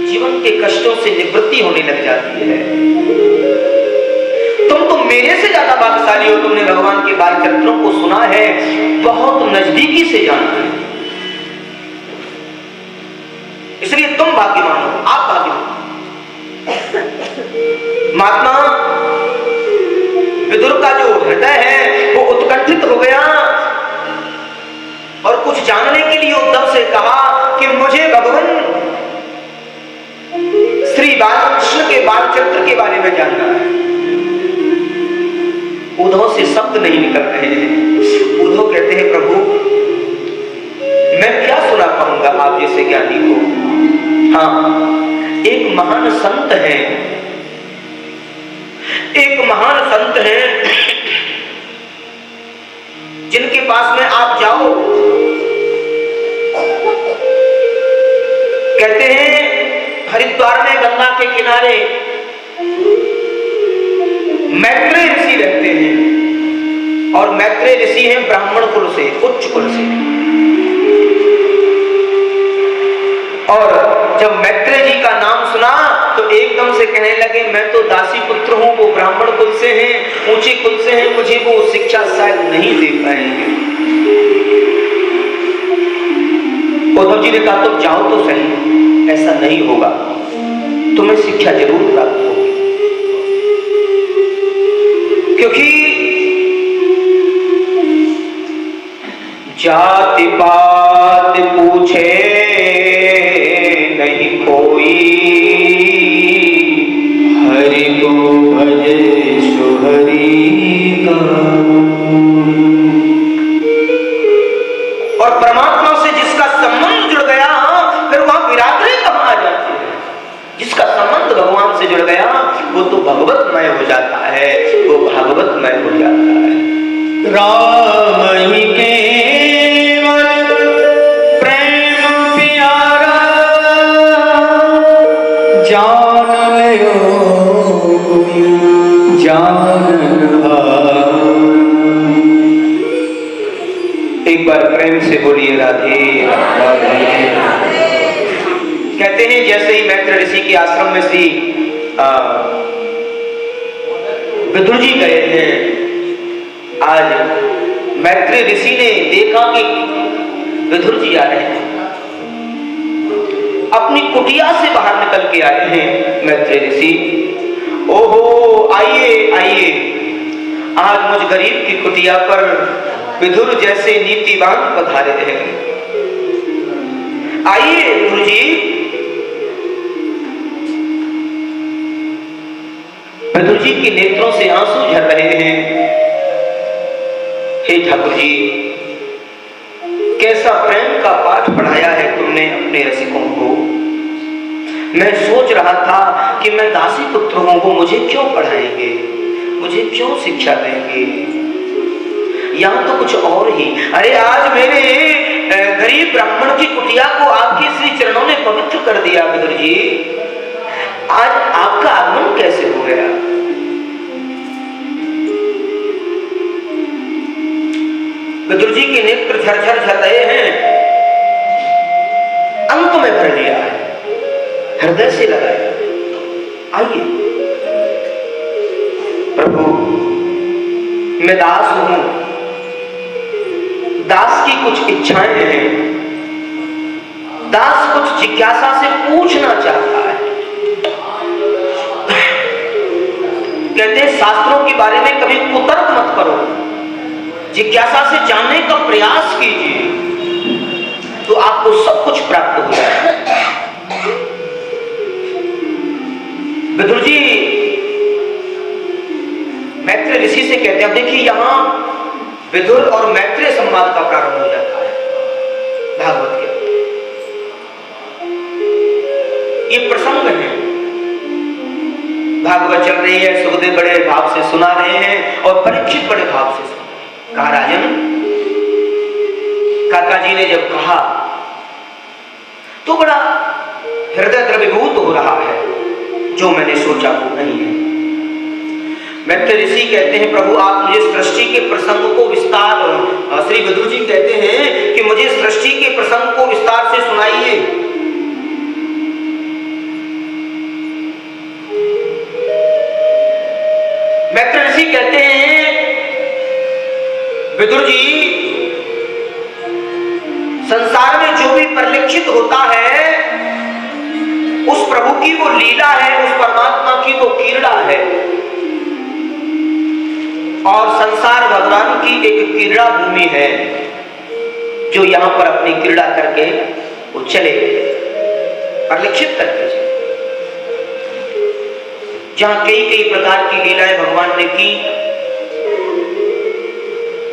जीवन के कष्टों से निवृत्ति होने लग जाती है। तुम तो मेरे से ज्यादा भाग्यशाली हो, तुमने भगवान के बाल चरित्रों को सुना है, बहुत नजदीकी से जाना है, इसलिए तुम भाग्यवान हो, आप भाग्यवान। महात्मा विदुर का जो हृदय है वो उत्कंठित हो गया और कुछ जानने के लिए उद्धव से कहा कि मुझे भगवान श्री बालकृष्ण के बाल चरित्र के बारे में जानना है। उद्धव से शब्द नहीं निकल रहे हैं। उद्धव कहते हैं प्रभु मैं क्या सुना पाऊंगा आप जैसे ज्ञानी को। हाँ, एक महान संत है, एक महान संत है जिनके पास में आप जाओ, कहते हैं हरिद्वार में गंगा के किनारे मैत्रेय ऋषि रहते हैं और मैत्रेय ऋषि हैं ब्राह्मण कुल से, उच्च कुल से। और जब मैत्रेय जी का नाम सुना तो एकदम से कहने लगे मैं तो दासी पुत्र हूं, वो ब्राह्मण कुल से हैं, ऊंचे कुल से हैं, मुझे वो शिक्षा शायद नहीं दे पाएंगे। उद्धव जी ने कहा तुम जाओ तो सही, ऐसा नहीं होगा, तुम्हें शिक्षा जरूर प्राप्त होगी। क्योंकि जाति पात पूछे नहीं कोई, हरि को भजे सो हरि का। और परमात्मा से जिसका संबंध जुड़ गया फिर वहां विराटता कहां आ जाती है। जिसका संबंध भगवान राम ही केवल प्रेम प्यारा, जान लियो जानहार। एक बार प्रेम से बोलिए राधे राधे। कहते हैं जैसे ही मैत्र ऋषि के आश्रम में श्री विदुर जी गए हैं, आज मैत्री ऋषि ने देखा कि विदुर जी आ रहे हैं, अपनी कुटिया से बाहर निकल के आए हैं मैत्री ऋषि। ओहो आइए आइए, आज मुझ गरीब की कुटिया पर विदुर जैसे नीतिवान पधारे हैं। आइए विदुर जी। विदुर जी के नेत्रों से आंसू झर रहे हैं। हे ठाकुर जी, कैसा प्रेम का पाठ पढ़ाया है तुमने अपने रसिकों को। मैं सोच रहा था कि मैं दासी पुत्र हूं, वो मुझे क्यों पढ़ाएंगे, मुझे क्यों शिक्षा देंगे, यहां तो कुछ और ही। अरे आज मेरे गरीब ब्राह्मण की कुटिया को आपके श्री चरणों ने पवित्र कर दिया विदुर जी। आज आपका आगमन कैसे हो गया। विदुर जी के नेत्र झरझर झर रहे हैं, अंक में भर लिया है, हृदय से लगाया। आइए प्रभु, मैं दास हूं, दास की कुछ इच्छाएं हैं, दास कुछ जिज्ञासा से पूछना चाहता है। कहते हैं शास्त्रों के बारे में kभी कुतर्क मत करो, जिज्ञासा से जानने का प्रयास कीजिए तो आपको सब कुछ प्राप्त हो जाएगा। विदुर जी मैत्री ऋषि से कहते हैं, देखिए यहां विदुर और मैत्री संवाद का प्रारंभ हो जाता है भागवत के। ये प्रसंग है, भागवत चल रही है, सुखदेव बड़े भाव से सुना रहे हैं और परीक्षित बड़े भाव से सुना। कहा राजन, काका जी ने जब कहा तो बड़ा हृदय द्रवीभूत हो रहा है, जो मैंने सोचा वो नहीं है। मैत्री ऋषि कहते हैं, प्रभु आप मुझे सृष्टि के प्रसंग को विस्तार, श्री विदुर जी कहते हैं कि मुझे सृष्टि के प्रसंग को विस्तार से सुनाइए। मैत्री ऋषि कहते हैं, विदुर जी संसार में जो भी परिलक्षित होता है उस प्रभु की वो लीला है, उस परमात्मा की वो क्रीड़ा है, और संसार भगवान की एक क्रीड़ा भूमि है जो यहां पर अपनी क्रीड़ा करके वो चले परिलक्षित करके चले। जहां कई कई प्रकार की लीलाएं भगवान ने की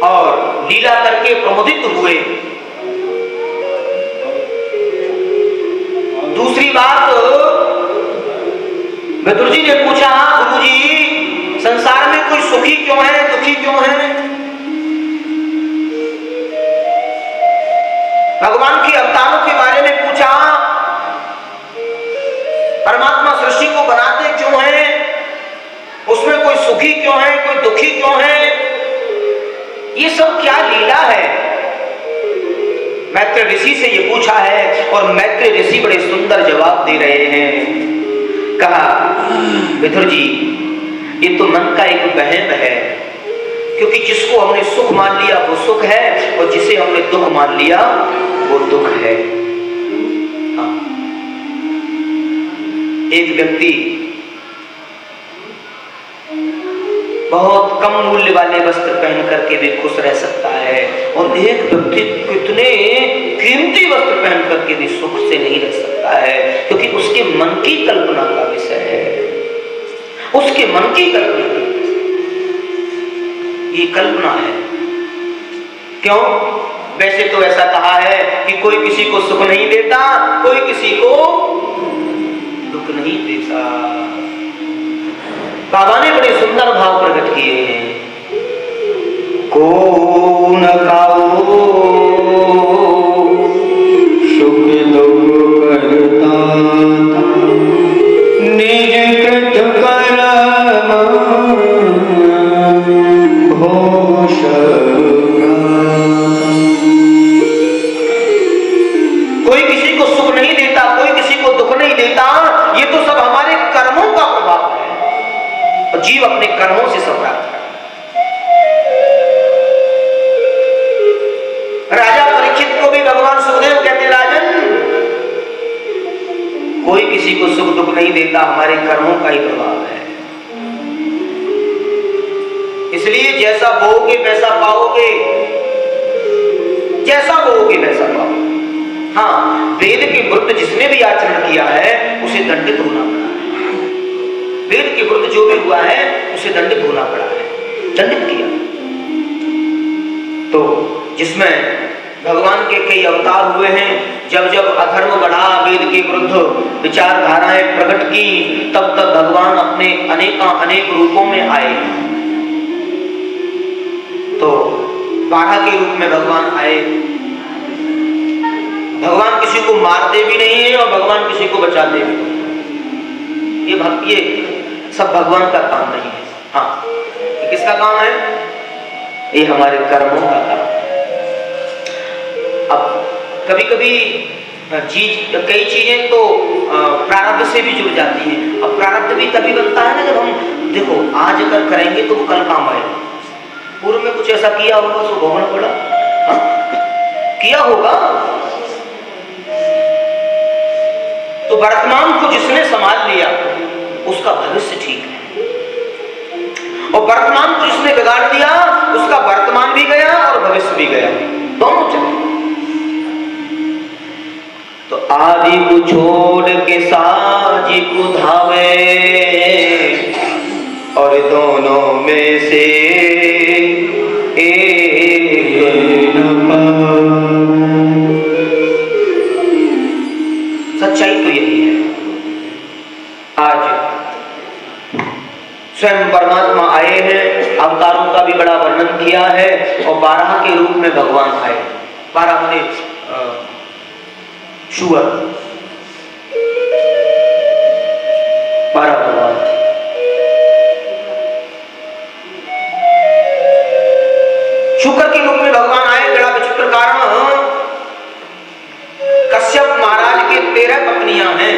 और लीला करके प्रमोदित हुए। दूसरी बात, विदुर जी ने पूछा, गुरु जी संसार में कोई सुखी क्यों है, दुखी क्यों है। भगवान के अवतारों के बारे में पूछा, परमात्मा सृष्टि को बनाते क्यों है, उसमें कोई सुखी क्यों है, कोई दुखी क्यों है, ये सब क्या लीला है। मैत्री ऋषि से ये पूछा है और मैत्री ऋषि बड़े सुंदर जवाब दे रहे हैं। कहा, विदुर जी ये तो मन का एक वहम है, क्योंकि जिसको हमने सुख मान लिया वो सुख है और जिसे हमने दुख मान लिया वो दुख है। हाँ। एक व्यक्ति बहुत कम मूल्य वाले वस्त्र पहन करके भी खुश रह सकता है और एक व्यक्ति कितने कीमती वस्त्र पहन करके भी सुख से नहीं रह सकता है, क्योंकि उसके मन की कल्पना का विषय है, उसके मन की कल्पना, ये कल्पना है। क्यों? वैसे तो ऐसा कहा है कि कोई किसी को सुख नहीं देता, कोई किसी को दुख नहीं देता। बाबा ने बड़े सुंदर भाव प्रकट किए हैं। को न खाओ सुख दुख करता निज कृत कर्म घोष। कोई किसी को सुख नहीं देता, कोई किसी को दुख नहीं देता, ये तो सब हमारे कर्मों का प्रभाव है और जीव अपने कर्मों से सब प्राप्त करता है। राजा परीक्षित को भी भगवान सुखदेव कहते, राजन कोई किसी को सुख दुख नहीं देता, हमारे कर्मों का ही प्रभाव है। इसलिए जैसा बोओगे वैसा पाओगे, जैसा बोओगे वैसा पाओगे। हाँ, वेद के विरुद्ध जिसने भी आचरण किया है उसे दंडित होना पड़ा है। वेद के विरुद्ध जो भी हुआ है उसे दंडित होना पड़ा है, दंडित किया। तो जिसमें भगवान के कई अवतार हुए हैं, जब जब अधर्म बढ़ा, वेद के विरुद्ध विचारधाराएं प्रकट की, तब तब भगवान अपने अनेक रूपों में आए। तो बारह के रूप में भगवान आए। भगवान किसी को मारते भी नहीं है और भगवान किसी को बचाते भी नहीं। ये सब भगवान का काम नहीं है। हाँ, ये किसका काम है? ये हमारे कर्मों का काम है। अब कभी कभी कई चीजें तो प्रारब्ध से भी जुड़ जाती हैं। अब प्रारब्ध भी तभी बनता है ना जब हम, देखो आज अगर करेंगे तो वो कल काम आएगा। पूर्व में कुछ ऐसा किया होगा सो भोगना पड़ा। हाँ? किया होगा। तो वर्तमान को जिसने संभाल लिया उसका भविष्य ठीक है, और वर्तमान को जिसने बिगाड़ दिया उसका वर्तमान भी गया और भविष्य भी गया, दोनों चले। तो आदि को छोड़ के साजी को धावे और दोनों में से एक न पाए। सच्चाई तो यही है। आज स्वयं परमात्मा आए हैं, अवतारों का भी बड़ा वर्णन किया है और 12 के रूप में भगवान आए। 12 माने शुगर 12 भगवान। शुक्र के रूप में भगवान आए। बड़ा विचित्र कारण, कश्यप महाराज के 13 पत्नियां हैं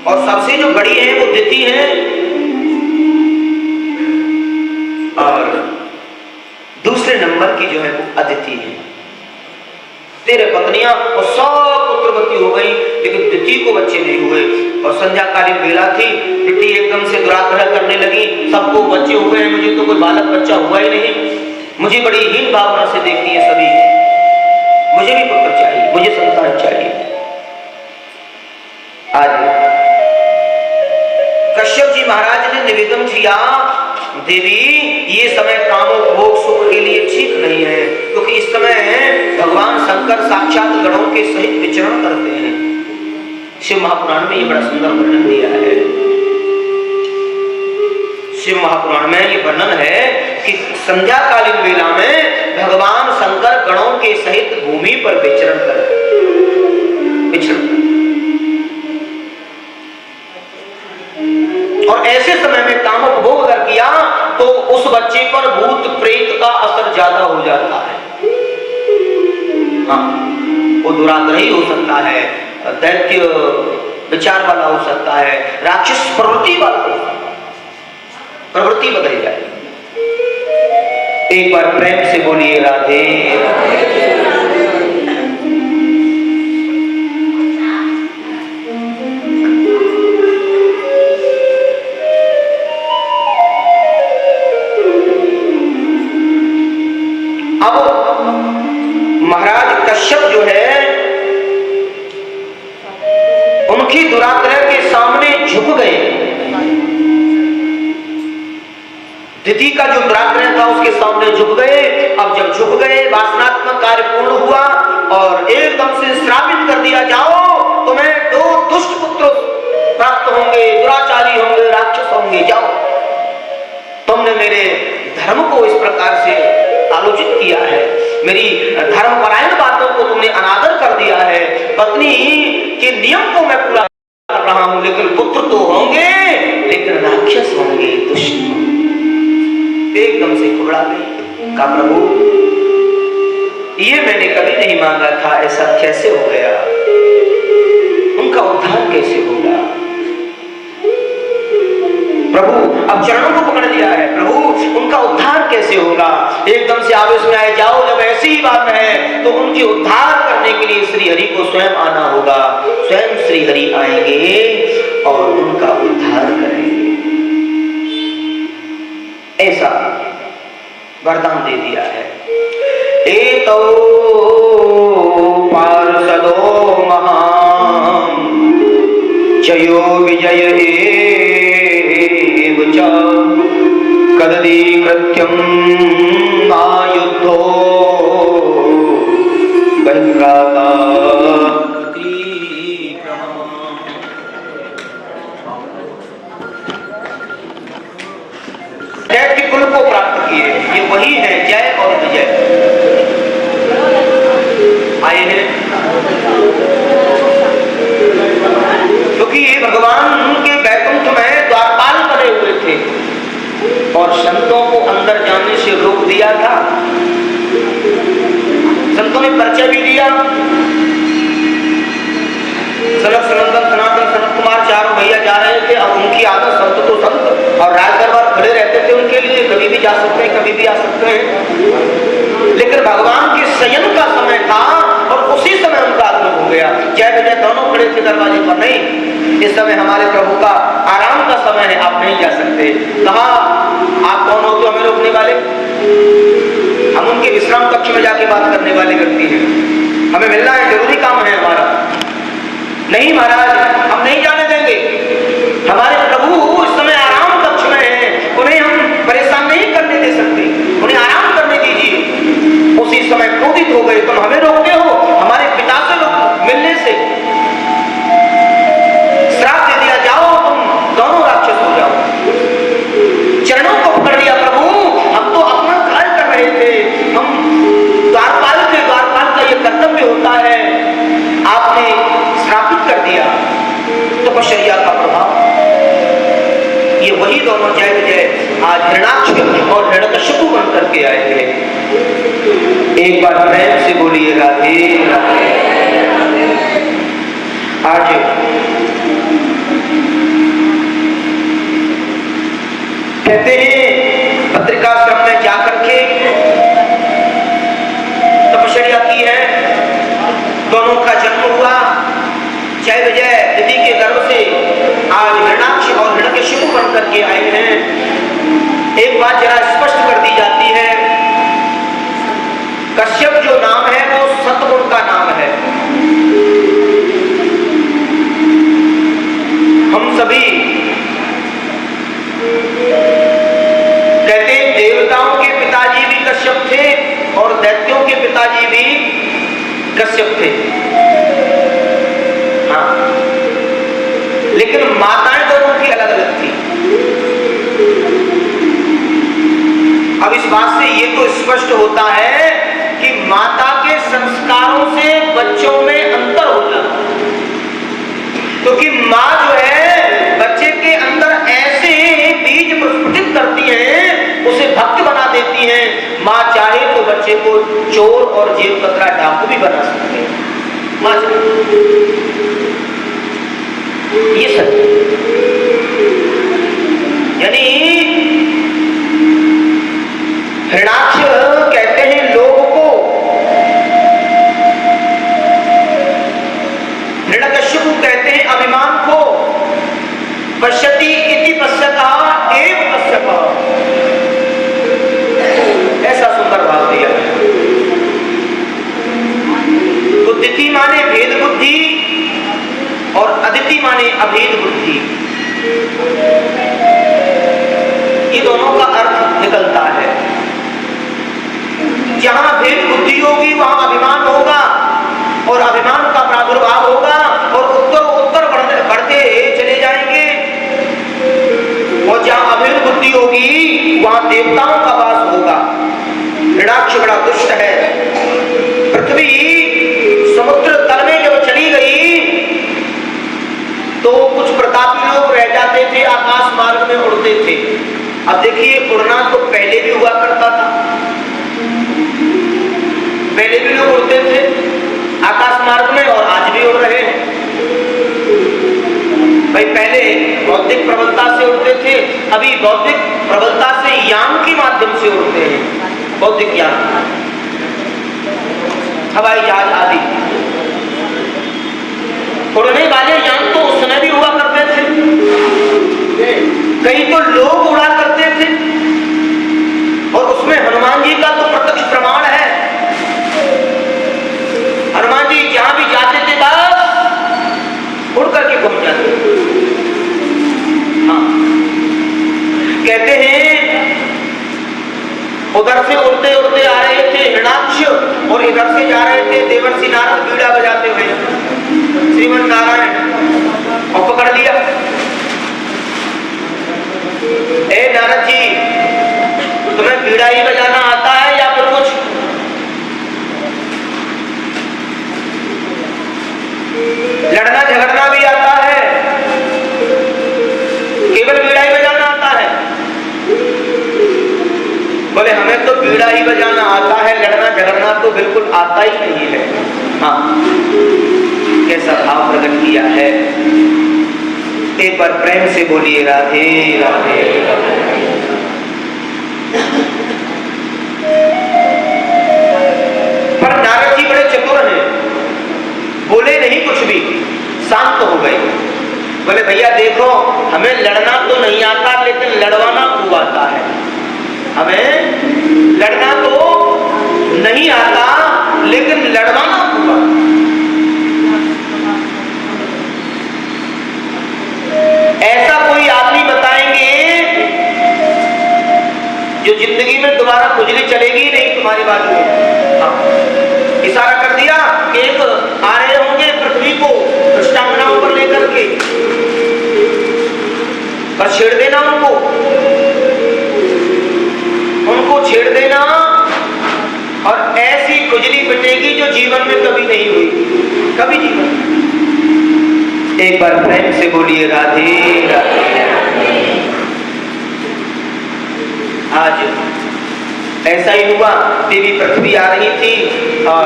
और सबसे जो बड़ी है वो दिति है और दूसरे नंबर की जो है वो अदिति है। 13 पत्नियां और सब पुत्रवती हो गई, लेकिन दिति को बच्चे नहीं हुए। और संध्याकालीन बेला थी, दिति एकदम से दुराग्रह करने लगी, सबको बच्चे हो गए, मुझे तो कोई बालक बच्चा हुआ ही नहीं, मुझे बड़ी हीन भावना से देखती है सभी, मुझे भी पुत्र चाहिए, मुझे संतान चाहिए। आज कश्यप जी महाराज ने निवेदन किया, देवी ये समय कामोपभोग सुख के लिए ठीक नहीं है, क्योंकि इस समय भगवान शंकर साक्षात गणों के सहित विचरण करते हैं। शिव महापुराण में ये बड़ा सुंदर वर्णन दिया है। शिव महापुराण में ये वर्णन है कि संध्याकालीन वेला में भगवान शंकर गणों के सहित भूमि पर विचरण करते, और ऐसे समय में काम उपभोग अगर किया तो उस बच्चे पर भूत प्रेत का असर ज्यादा हो जाता है। हाँ, वो दुराग्रही हो सकता है, दैत्य विचार वाला हो सकता है, राक्षस प्रवृत्ति वाला हो सकता है, प्रवृत्ति बदल जाएगी। एक बार प्रेम से बोलिए राधे। अब महाराज कश्यप जो है उनकी दुराग्रह के सामने झुक गए। दिति का जो दुराग्रह था उसके सामने झुक गए। अब जब झुक गए, वासनात्मक कार्य पूर्ण हुआ और एकदम से श्रापित कर दिया, जाओ तुम्हें 2 दुष्ट पुत्र प्राप्त होंगे, दुराचारी होंगे, राक्षस होंगे, जाओ। तुमने मेरे धर्म को इस प्रकार से आलोचित किया है, मेरी धर्मपरायण बातों को तुमने अनादर कर दिया है, पत्नी के नियम को मैं पूरा कर रहा हूं, लेकिन पुत्र तो होंगे, लेकिन राक्षस होंगे, दुष्ट होंगे। एकदम से घबरा गई, कहा प्रभु ये मैंने कभी नहीं मांगा था, ऐसा कैसे हो गया, उनका उद्धार कैसे होगा। प्रभु अब चरणों को पकड़ लिया है, प्रभु उनका उद्धार कैसे होगा। एकदम से आवेश में आए, जाओ जब ऐसी ही बात है तो उनके उद्धार करने के लिए श्री हरि को स्वयं आना होगा। स्वयं श्री हरि आएंगे और उनका उद्धार करेंगे, ऐसा वरदान दे दिया है। एतो पार्षदो महान जयो विजय कदली कृत्यम आयुद्धो बहिर्गाता दैत्य कुल को प्राप्त किए, ये वही है जय और विजय। आए हैं क्योंकि ये भगवान के वैकुंठ में द्वारपाल बने हुए थे और संतों को अंदर जाने से रोक दिया था। संतों ने परिचय भी दिया, सनक सनंदन सनातन सनत कुमार चारों भैया जा रहे थे। अब उनकी आदत संत तो संत और राज दरबार खड़े रहते थे उनके लिए, कभी भी जा सकते हैं, कभी भी आ सकते हैं। लेकिन भगवान के शयन का समय था और उसी समय उनका आगमन हो गया। जय विजय दोनों खड़े थे दरवाजे पर, नहीं इस समय हमारे प्रभु का आराम का समय है, आप नहीं जा सकते। कहा आप कौन हो तो हमें रोकने वाले, हम उनके विश्राम कक्ष में जाके बात करने वाले व्यक्ति हैं, हमें मिलना है, जरूरी काम है हमारा। नहीं महाराज हम नहीं जाने देंगे, हमारे प्रभु इस समय आराम कक्ष में हैं, उन्हें हम परेशान नहीं करने दे सकते, उन्हें आराम करने दीजिए। उसी समय क्रोधित हो गए, तुम हमें रोकते हो हमारे पिता से मिलने से, श्राप दे दिया, जाओ तुम दोनों राक्षस हो जाओ। चरणों को पकड़ लिया, प्रभु हम तो अपना कार्य कर रहे थे, हम द्वारपाल थे, द्वारपाल का ये कर्तव्य होता है, आपने श्रापित कर दिया। तपश्चर्या का प्रभाव, ये वही दोनों जय विजय आज हिरणाक्ष और हिरण्यकशिपु बन करके आए थे। एक बार प्रेम से बोलिए राधे राधे। आज कहते हैं पत्रिकाश्रम में जाकर के तपश्चर्या की है, दोनों का जन्म हुआ। जय विजय दीदी के गर्भ से आज हिरणाक्ष और हिरण्यकशिपु बन करके आए हैं। एक बात जरा स्पष्ट कर दी जाती है, कश्यप जो नाम है वो सतगुण का नाम है। हम सभी कहते हैं देवताओं के पिताजी भी कश्यप थे और दैत्यों के पिताजी भी कश्यप थे, हाँ, लेकिन माताएं दोनों की अलग अलग थी। अब इस बात से ये तो स्पष्ट होता है कि माता के संस्कारों से बच्चों में अंतर हो जाता है, क्योंकि माँ जो है बच्चे के अंदर ऐसे बीज प्रस्फुटित करती है, उसे भक्त बना देती है। माँ चाहे तो बच्चे को चोर और जेब कतरा डाकू भी बना सकती है, माँ ये सत्य। यानी हिरणाक्ष कहते हैं लोग को, हिरण्यकशिपु कहते हैं अभिमान को। पश्यति इति पश्यतः एव पश्यतः, ऐसा सुंदर भाव दिया है। तो दिति माने भेद बुद्धि और अदिति माने अभेद बुद्धि, ये दोनों का अर्थ निकलता है। जहां भेद बुद्धि होगी वहां अभिमान होगा और अभिमान का प्रादुर्भाव होगा और उत्तर उत्तर बढ़ते चले जाएंगे, और जहां अभेद हिरणाक्ष बड़ा दुष्ट है। पृथ्वी समुद्र तल में जब चली गई तो कुछ प्रतापी लोग रह जाते थे, आकाश मार्ग में उड़ते थे। अब देखिए, उड़ना तो पहले भी हुआ करता था, पहले भी लोग उड़ते थे आकाश मार्ग में और आज भी उड़ रहे हैं। भाई पहले बौद्धिक प्रबलता से उड़ते थे, अभी बौद्धिक प्रबलता से यान के माध्यम से उड़ते हैं, बौद्धिक यान, हवाई जहाज आदि। उड़ने वाले यान तो उस समय भी हुआ करते थे, कई तो लोग उड़ा करते थे और उसमें हनुमान जी का तो प्रत्यक्ष प्रमाण है। हनुमान जी जहां भी जाते थे बस उड़ करके पहुंच जाते। हाँ, कहते हैं उधर से उड़ते उड़ते आ रहे थे हिरणाक्ष और इधर से जा रहे थे देवर्षि नारद बीड़ा बजाते हुए श्रीमन नारायण, और पकड़ लिया। ए नारद जी, तुम्हें बीड़ा ही बजाना आता है या फिर कुछ? लड़ना झगड़ना भी आता है, केवल बीड़ा ही बजाना आता है? बोले हमें तो बीड़ा ही बजाना आता है, लड़ना झगड़ना तो बिल्कुल आता ही नहीं है। हाँ, कैसा भाव प्रकट किया है। एक बार प्रेम से बोलिए राधे राधे। पर नारद जी बड़े चतुर हैं, बोले नहीं कुछ भी, शांत हो गए। बोले भैया देखो, हमें लड़ना तो नहीं आता लेकिन लड़वाना खूब आता है। हमें लड़ना तो नहीं आता लेकिन लड़वाना खूब आता है। ऐसा कोई आदमी बताएंगे जो जिंदगी में दोबारा खुजली चलेगी नहीं तुम्हारी बात में? हाँ, इशारा कर दिया कि एक आ रहे होंगे पृथ्वी को दृष्टांगनाओं पर लेकर के, पर छेड़ देना उनको छेड़ देना, और ऐसी खुजली मिटेगी जो जीवन में कभी नहीं हुई, कभी जीवन में। एक बार प्रेम से बोलिए राधे राधे। आज ऐसा ही हुआ, देवी पृथ्वी आ रही थी और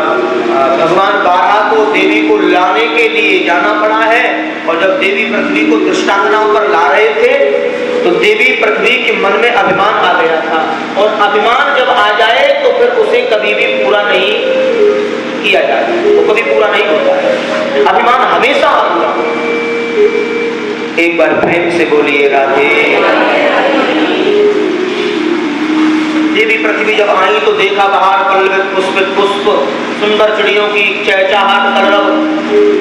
भगवान बारहा को देवी को लाने के लिए जाना पड़ा है। और जब देवी पृथ्वी को दृष्टांगनाओं पर ला रहे थे तो देवी पृथ्वी के मन में अभिमान आ गया था, और अभिमान जब आ जाए तो फिर उसे कभी भी पूरा नहीं किया जाता, वो कभी पूरा नहीं होता है। अभिमान हमेशा पूरा होता है। एक बार प्रेम से बोलिए राधे। देवी पृथ्वी जब आई तो देखा बाहर पल्लवित पुष्पित पुष्प, सुंदर चिड़ियों की चहचहाट कलरव,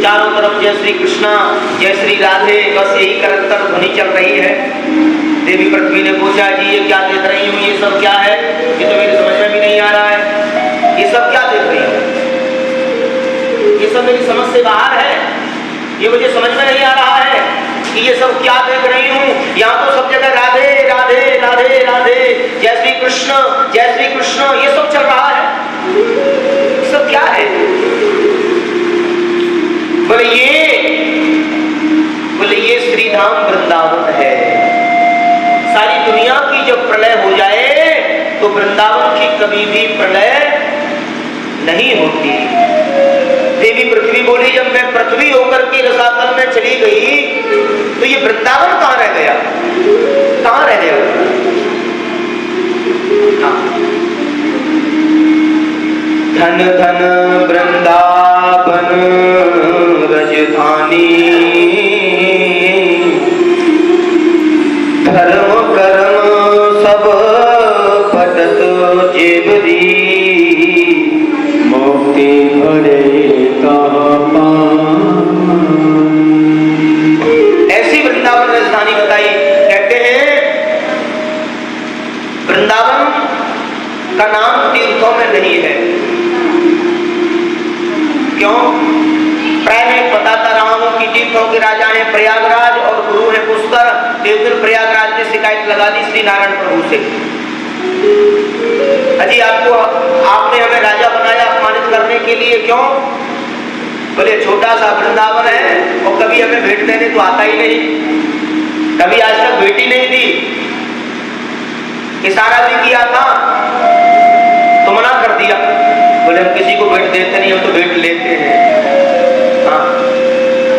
चारों तरफ जय श्री कृष्णा जय श्री राधे, बस यही करतर ध्वनि चल रही है। देवी पृथ्वी ने पूछा जी ये क्या देख रही हूँ, ये सब क्या है? ये तो मेरी समझ में भी नहीं आ रहा है, ये सब क्या देख रही हूँ? ये सब मेरी समझ से बाहर है, ये मुझे समझ में नहीं आ रहा है कि ये सब क्या देख रही हूँ। यहाँ तो सब जगह राधे राधे राधे राधे, जय श्री कृष्ण ये सब चल रहा है, ये सब क्या है? बोले ये श्रीधाम वृंदावन है। सारी दुनिया की जब प्रलय हो जाए तो वृंदावन की कभी भी प्रलय नहीं होती। देवी पृथ्वी बोली जब मैं पृथ्वी होकर के रसातल में चली गई तो ये वृंदावन कहां रह गया, कहां रह गया? धन धन वृंदावन रजधानी, धर्म कर्म सब पटत जेबरी, मुक्ति भरे ऐसी वृंदावन राजधानी बताई। कहते हैं वृंदावन का नाम तीर्थों में नहीं है। क्यों? प्राय मैं बताता रहा हूं कि तीर्थों के राजा हैं प्रयागराज और गुरु है पुष्कर। एक दिन प्रयागराज ने शिकायत लगा दी श्री नारायण प्रभु से, अजी आपको आप राजा बनाया अपमानित करने के लिए। क्यों? बोले छोटा सा वृंदावन है और कभी हमें भेंट देने तो आता ही नहीं, कभी आज तक भेंट ही नहीं दी, इशारा भी किया था तो मना कर दिया। बोले हम किसी को भेंट देते नहीं, हम तो भेंट लेते हैं। हाँ,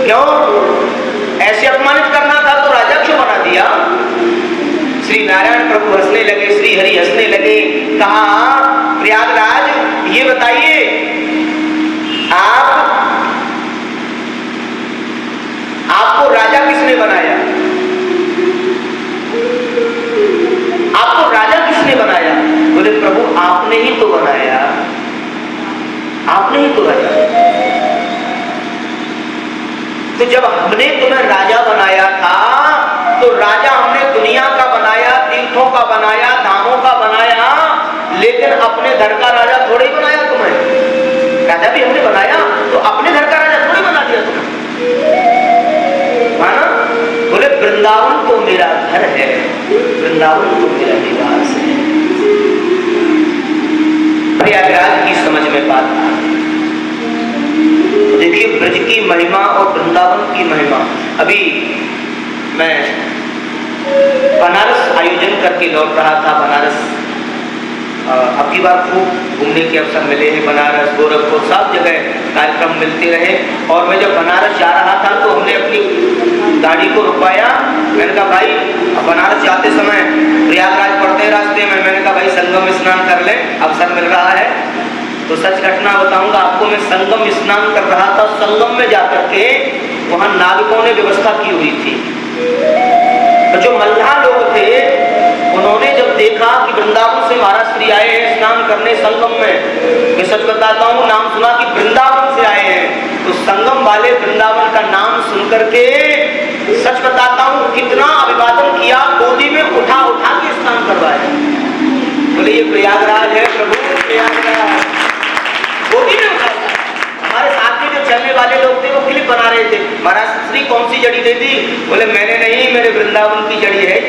क्यों? ऐसे अपमानित करना था तो राजा क्यों बना दिया? श्री नारायण प्रभु हंसने लगे, श्री हरि हंसने लगे। कहा प्रयागराज ये बताइए आपको राजा किसने बनाया? आपको राजा किसने बनाया? बोले प्रभु आपने ही तो बनाया, आपने ही तो राजा। तो जब हमने तुम्हें राजा बनाया था तो राजा हमने दुनिया का बनाया, तीर्थों का बनाया, धामों का बनाया, लेकिन अपने घर का राजा थोड़े ही बनाया तुम्हें। राजा भी हमने बनाया तो अपने घर का राजा थोड़ी बना दिया तुम्हें, माना? बोले वृंदावन तो मेरा घर है, वृंदावन तो मेरा निवास है। प्रयागराज की समझ में बात आ गई। देखिए ब्रज की महिमा और वृंदावन की महिमा। अभी मैं बनारस आयोजन करके लौट रहा था। बनारस अब की बार खूब घूमने के अवसर मिले हैं, बनारस, गोरखपुर, सब जगह कार्यक्रम मिलते रहे। और मैं जब बनारस जा रहा था तो हमने अपनी गाड़ी को रुकवाया। मैंने कहा भाई बनारस जाते समय प्रयागराज पड़ते रास्ते में, मैंने कहा भाई संगम स्नान कर लें, अवसर मिल रहा है। तो सच घटना बताऊंगा आपको, मैं संगम स्नान कर रहा था। संगम में जाकर के वहां नाविकों ने व्यवस्था की हुई थी। तो जो मल्लाह लोग थे उन्होंने जब देखा कि वृंदावन से महाराज श्री आए हैं स्नान करने संगम में, मैं सच बताता हूँ नाम सुना कि वृंदावन से आए हैं, तो संगम वाले वृंदावन का नाम सुन करके सच बताता हूँ कितना अभिवादन किया, गोदी में उठा उठा के स्नान करवाया। बोले ये प्रयागराज है प्रभु, प्रयागराज। गोदी में उठा। हमारे साथ में जो चलने वाले लोग थे वो क्लिप बना रहे थे, महाराज श्री कौन सी जड़ी दे दी? बोले मैंने नहीं, मेरे वृंदावन की जड़ी है,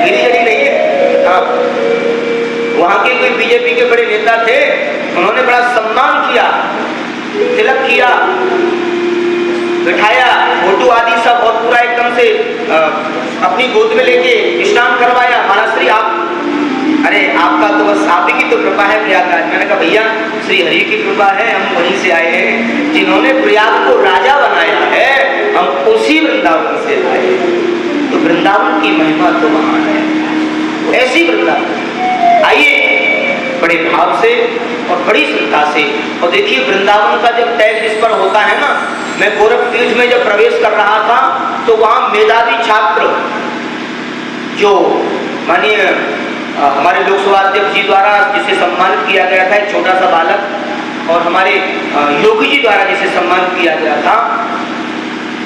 मेरी जड़ी नहीं है। हाँ, वहां के कोई बीजेपी के बड़े नेता थे, उन्होंने बड़ा सम्मान किया, तिलक किया, बिठाया, फोटो आदि सब, और पूरा एकदम से अपनी गोद में लेके स्नान करवाया। महाराज श्री आप, अरे आपका तो बस आप ही की तो कृपा है प्रयागराज। मैंने कहा भैया श्री हरि की कृपा है, हम वहीं से आए हैं, जिन्होंने प्रयाग को राजा बनाया है हम उसी वृंदावन से आए। तो वृंदावन की महिमा तो महान है, ऐसी वृंदावन। आइए बड़े भाव से और बड़ी श्रद्धा से। और देखिए वृंदावन का जब टैग जिस पर होता है ना, मैं गोरख तीर्थ में जब प्रवेश कर रहा था तो वहां मेधावी छात्र जो मानिए हमारे लोकसभा अध्यक्ष जी द्वारा जिसे सम्मानित किया गया था, एक छोटा सा बालक, और हमारे योगी जी द्वारा जिसे सम्मानित किया गया था,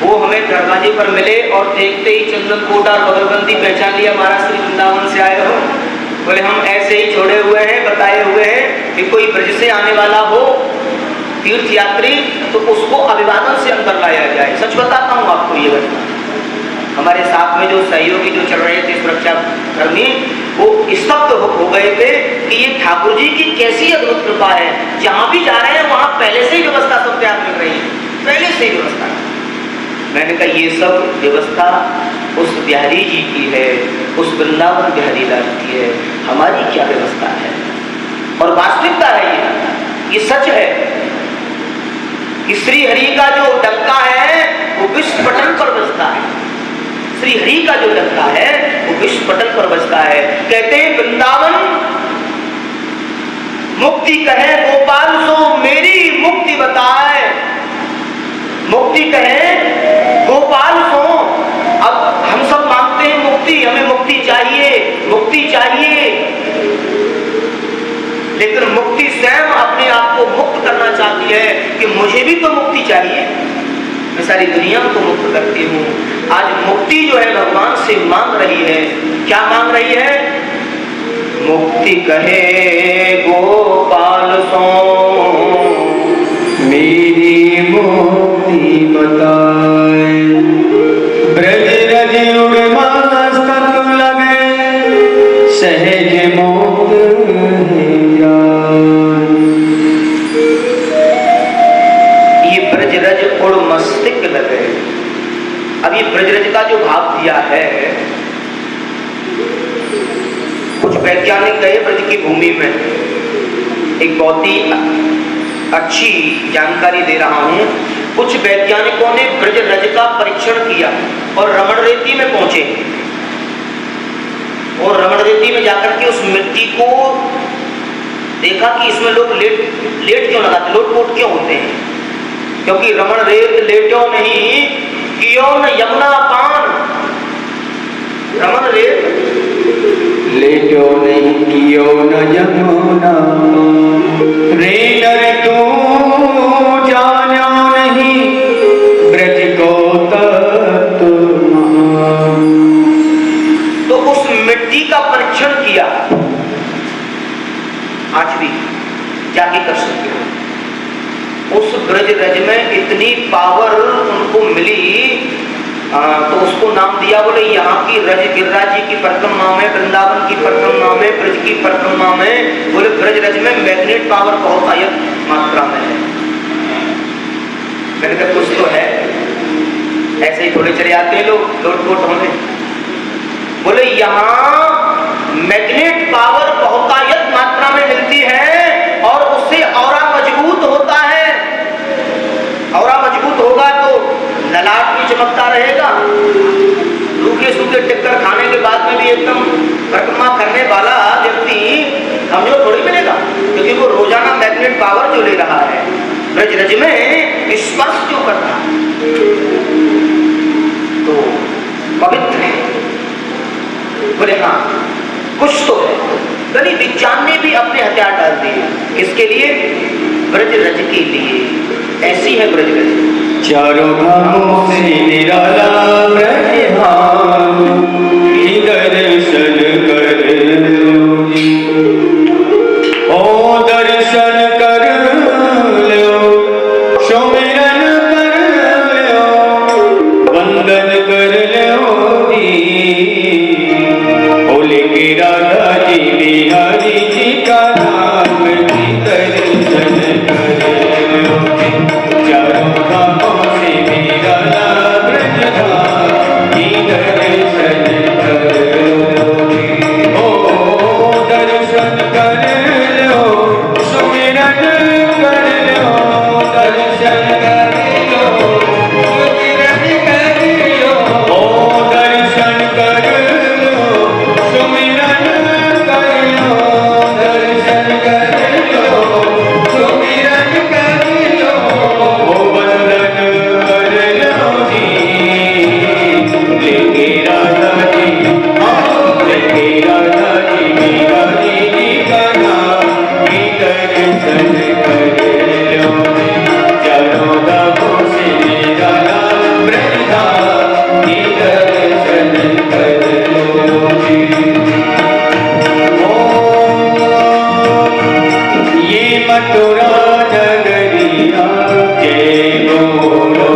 वो हमें दरवाजे पर मिले और देखते ही चंदन कोटा और बगलबंदी पहचान लिया, महाराज श्री वृंदावन से आए हो। बोले हम ऐसे ही छोड़े हुए हैं, बताए हुए हैं कि कोई ब्रज से आने वाला हो तीर्थ यात्री तो उसको अभिवादन से अंदर लाया जाए। सच बताता हूँ आपको ये घटना। हमारे साथ में जो सहयोगी जो चल रहे थे सुरक्षा कर्मी, वो स्तब्ध हो गए थे कि ये ठाकुर जी की कैसी अद्भुत कृपा है, जहां भी जा रहे हैं वहां पहले से ही व्यवस्था सब तैयार मिल रही है, पहले से ही व्यवस्था। मैंने कहा ये सब व्यवस्था उस बिहारी जी की है, उस वृंदावन बिहारी लाल की है, हमारी क्या व्यवस्था है? और वास्तविकता है ये सच है कि श्री हरि का जो डंका है वो विश्व पटल पर बजता है। श्री हरि का जो डंका है वो विश्व पटल पर बजता है। कहते हैं वृंदावन मुक्ति कहे गोपाल सो मेरी मुक्ति बताए, मुक्ति कहे गोपाल सो। अब हम सब मांगते हैं मुक्ति, हमें मुक्ति चाहिए, मुक्ति चाहिए, लेकिन मुक्ति स्वयं अपने आप को मुक्त करना चाहती है कि मुझे भी तो मुक्ति चाहिए, मैं सारी दुनिया को मुक्त करती हूँ। आज मुक्ति जो है भगवान से मांग रही है। क्या मांग रही है? मुक्ति कहे गोपाल सो मेरी मुक्ति बताए, ब्रज रज उड़ मस्तक लगे सहज मुक्त है जान। वैज्ञानिक गए ब्रज की भूमि में, एक बहुत ही अच्छी जानकारी दे रहा हूं। कुछ वैज्ञानिकों ने ब्रज रज का परीक्षण किया और रमण रेती में पहुंचे, और रमण रेती में जाकर के उस मिट्टी को देखा कि इसमें लोग लेट क्यों लगाते, लोटपोट क्यों होते हैं, क्योंकि रमण रेत लेटो नहीं कियो न यमुना पान। रमण रेत लेटो नहीं कियो न यमुना रे नर तू जानो नहीं ब्रज को तत्व। तो उस मिट्टी का परीक्षण किया, आज भी जाके कर सकते हो। उस ब्रज रज में इतनी पावर उनको मिली, तो उसको नाम दिया, बोले यहाँ की रज गिरिराज जी की परिक्रमा में, वृंदावन की परिक्रमा में, ब्रज की परिक्रमा में, बोले ब्रज रज में मैग्नेट पावर बहुत अधिक मात्रा में है। मैंने कहा कुछ तो है, ऐसे ही थोड़े चले आते हैं लोग लोटपोट होने। बोले यहाँ मैग्नेट पावर बहुत अधिक मात्रा में मिलती है और उससे औरा मजबूत होता है। औरा मजबूत होगा तो ललाट भी चमकता रहेगा, रूखे सूखे टिक्कर खाने के बाद में भी एकदम परिक्रमा करने वाला व्यक्ति कमजोर थोड़ी मिलेगा, क्योंकि वो रोजाना मैग्नेट पावर जो ले रहा है, ब्रज रज में स्पर्श जो कर रहा है, तो पवित्र है। बोले हाँ कुछ तो है। यानी विज्ञान ने भी अपने हथियार डाल दिए, किसके लिए? ब्रज रज के लिए। ऐसी है ब्रज रज। चारों धामों से निराला ब्रज धाम की दर्शन कर लो, ओ दर्शन कर लो, सुमिरन कर लो, वंदन कर लो जी। बोले के राधा जी बिहारी जी का नाम की दर्शन कर लो। चारों धामों से निराला ब्रज धाम की दर्शन कर लो, ओ दर्शन कर लो, सुमिरन कर लो, दर्शन कर लो, सुमिरन कर लो, ओ दर्शन कर लो, सुमिरन कर लो, दर्शन कर लो, सुमिरन कर लो, ओ वंदन कर लो जी। लेके राधा जी, लेके राधा जी बिहारी जी का नाम की दर्शन कर लो। चारों धामों से निराला ब्रज धाम की दर्शन कर लो जी। ये मथुरा नगरिया जय बोलो,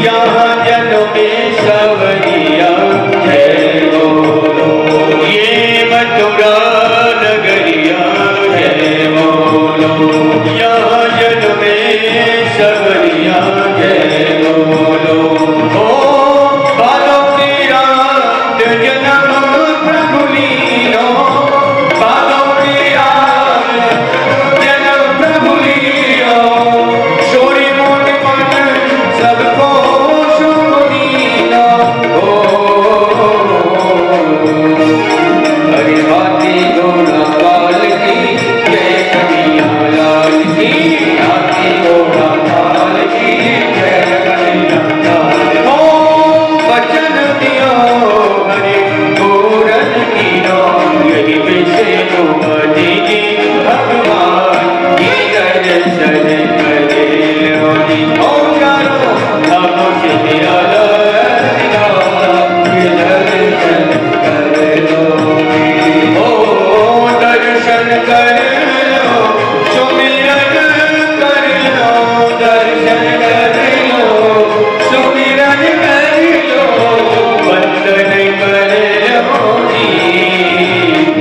यहाँ जन्मे सवरिया जय बोलो। ये मथुरा नगरिया जय बोलो, यहाँ जन्मे सवरिया जय बोलो। ओ बालों की रात जन्म प्रभु लीनो, बालों की रात जन्म प्रभु लीनो, शोरी मोट मन सबको शुभ दीनो। हरि हाथी घोड़ा पाल की जय कन्हैया लाल की, हाथी घोड़ा पाल की जय कन्हैया लाल। ओ वचन दियो हरि पूरन कीनो, यही विष्णु पति भगवान की दर्शन कर लो जी। ओ चारों धामों से निराला दर्शन कर लो, ओ दर्शन कर लो, सुमिरन कर लो, दर्शन कर लो, सुमिरन कर लो, वंदन कर लो जी।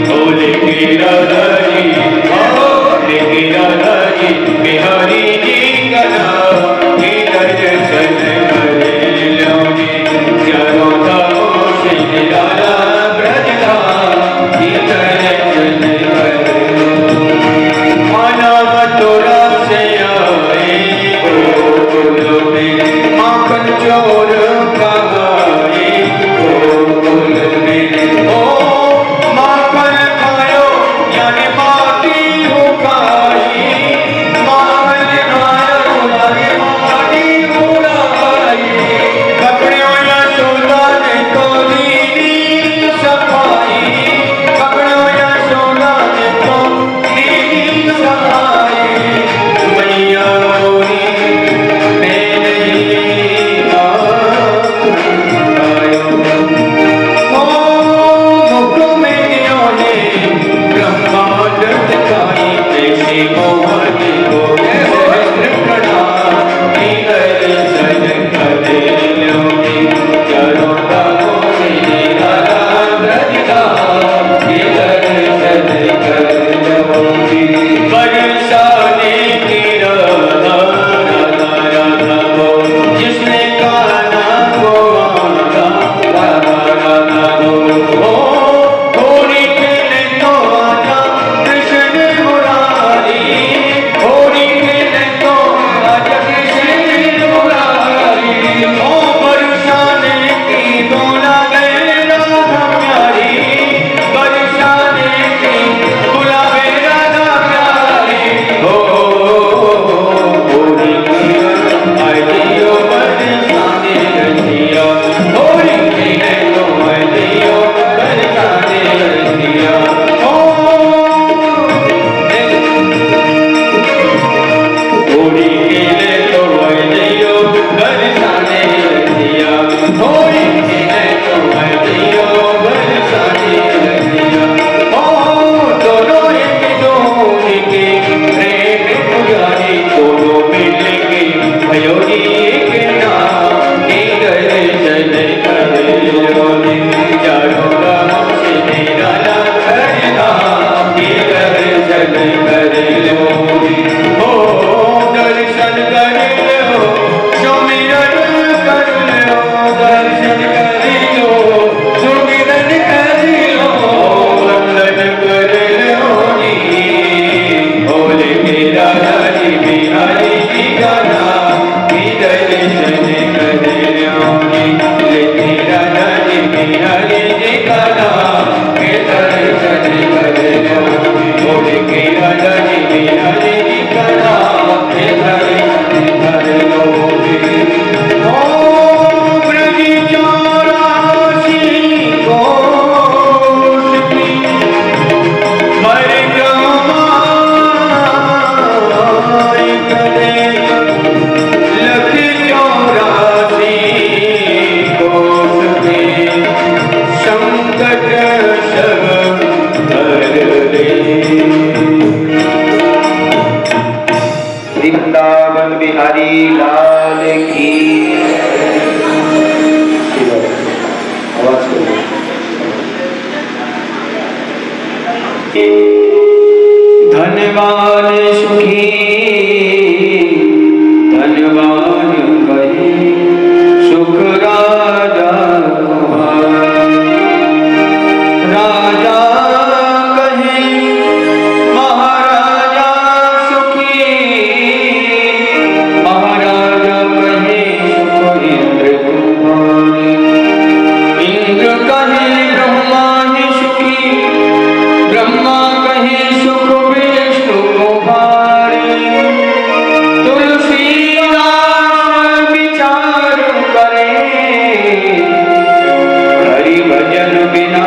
बोले के राधा जी, बोले के राधा जी बिहारी जी का नाम की दर्शन कर लो जी। चारों धामों से निराला ब्रज धाम की दर्शन बिहारी लाल की। आवाज करो। धनवान सुखी धनवान कहे सुख राजा राजा कहे महाराजा सुखी महाराजा कहे सुख इंद्र तुम्हारे इंद्र कहे ब्रह्मा है सुखी ब्रह्मा कहे सुख विष्णु तुम्हारे तुलसीदास विचार करे हरि भजन बिना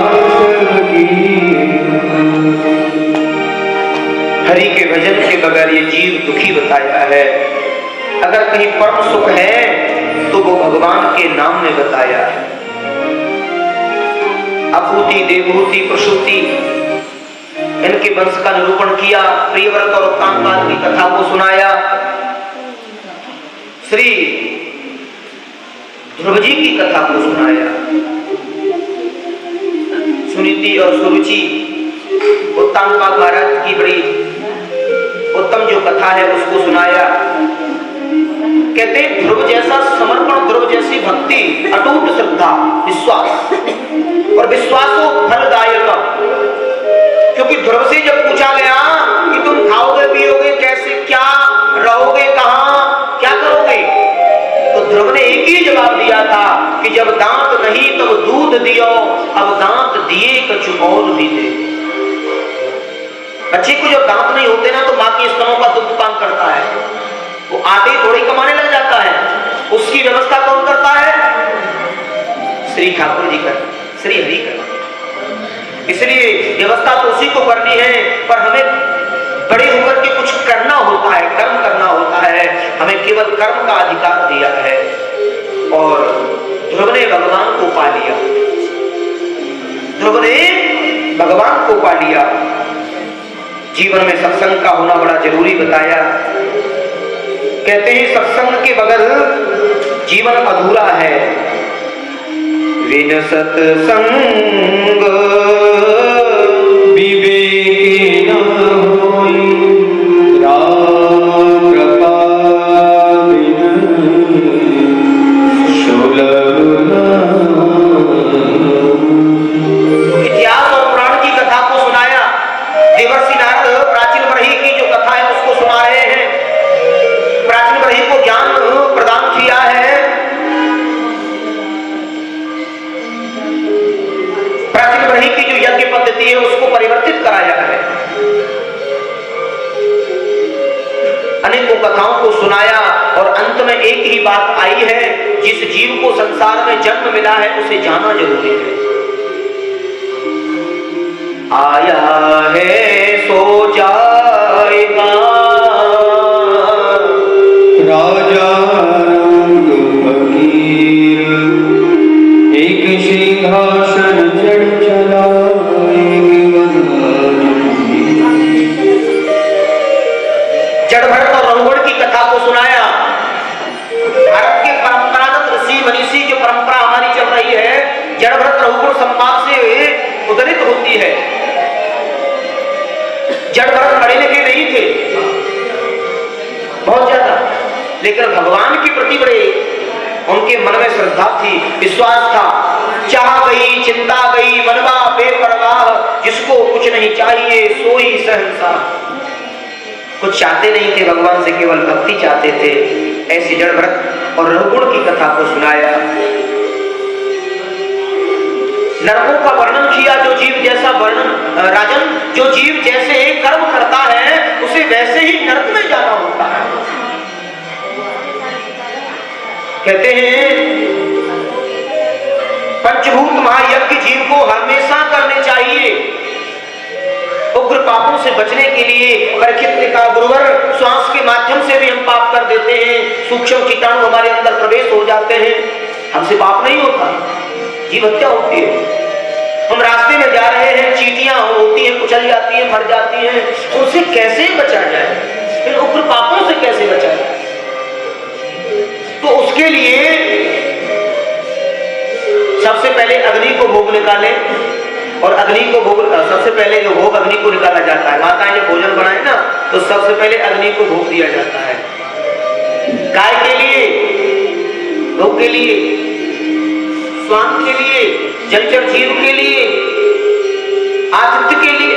हरि के भजन के बगैर ये जीव दुखी बताया है। अगर कहीं परम सुख है तो वो भगवान के नाम में बताया है। अपूति देवहूति प्रसूति इनके वंश का निरूपण किया, प्रियव्रत और उत्तानपाद की कथा को सुनाया, श्री ध्रुव जी की कथा को सुनाया, सुनीति और सुरुचि उत्तानपाद महाराज की बड़ी उत्तम जो कथा है उसको सुनाया। कहते हैं ध्रुव जैसा समर्पण, ध्रुव जैसी भक्ति, अटूट श्रद्धा, विश्वास और विश्वासो फलदायक। क्योंकि ध्रुव से जब पूछा गया कि तुम खाओगे पियोगे कैसे, क्या रहोगे, कहां, क्या करोगे, तो ध्रुव ने एक ही जवाब दिया था कि जब दांत नहीं तब दूध दियो, अब दांत दिए कछु और भी दे। बच्चे को जब दांत नहीं होते ना तो माँ के स्तनों का दुग्ध पान करता है, वो आटे थोड़ी कमाने लग जाता है, उसकी व्यवस्था कौन करता है? श्री ठाकुर जी कर, श्री हरि कर। इसलिए व्यवस्था तो उसी को करनी है, पर हमें बड़े होकर के कुछ करना होता है, कर्म करना होता है। हमें केवल कर्म का अधिकार दिया है। और ध्रुव ने भगवान को पा लिया, ध्रुव ने भगवान को पा लिया। जीवन में सत्संग का होना बड़ा जरूरी बताया। कहते हैं सत्संग के बगैर जीवन अधूरा है। बिन सत्संग विवेक न होई, राम कृपा बिन सुलभ न। इतिहास और पुराण की कथा को सुनाया। देवर्षि नारद प्राचीन ब्रही की जो कथा है उसको सुना रहे हैं। प्राचीन ब्रही को ज्ञान प्रदान किया है। प्राचीन ब्रही की जो यज्ञ पद्धति है उसको परिवर्तित कराया है। अनेकों कथाओं को सुनाया और अंत में एक ही बात आई है, जिस जीव को संसार में जन्म मिला है उसे जाना जरूरी है। आया है सो जाएगा राजा रंग फकीर, एक सिंहासन चढ़ चला जड़ भरत और रघुगण की कथा को सुनाया। भारत के परंपरागत ऋषि मनीषी जो परंपरा हमारी चल रही है, जड़ भरत रघुगुण संवाद से उदरित होती है। जड़ भरत पढ़े लिखे नहीं थे बहुत ज्यादा, लेकिन भगवान के प्रति बड़े उनके मन में श्रद्धा थी, विश्वास था। चाह गई चिंता गई मनवा बेपरवाह, जिसको कुछ नहीं चाहिए सोई सहनशाह। कुछ चाहते नहीं थे भगवान से, केवल भक्ति चाहते थे। ऐसे जड़ भरत और रघुगुण की कथा को सुनाया। नरकों का वर्णन किया। जो जीव जैसा वर्णन राजन, जो जीव जैसे कर्म करता है उसे वैसे ही नरक में जाना होता है। कहते हैं पंचभूत महायज्ञ जीव को हमेशा करने चाहिए। उग्र पापों से बचने के लिए परीक्षित ने कहा, गुरुवर श्वास के माध्यम से भी हम पाप कर देते हैं, सूक्ष्म कीटाणु हमारे अंदर प्रवेश हो जाते हैं, हमसे पाप नहीं होता, जीव हत्या होती है। हम रास्ते में जा रहे हैं, चींटियां होती हैं, कुचल जाती हैं, मर जाती हैं, उनसे कैसे बचा जाए, इन उग्र पापों से कैसे बचा जाए? तो उसके लिए सबसे पहले अग्नि को भोग निकाले, और अग्नि को भोग सबसे पहले जो भोग अग्नि को निकाला जाता है, माताएं जब भोजन बनाए ना तो सबसे पहले अग्नि को भोग दिया जाता है। गाय के लिए, गौ के लिए, स्वान के लिए, जलचर जीव के लिए, आदित्य के लिए।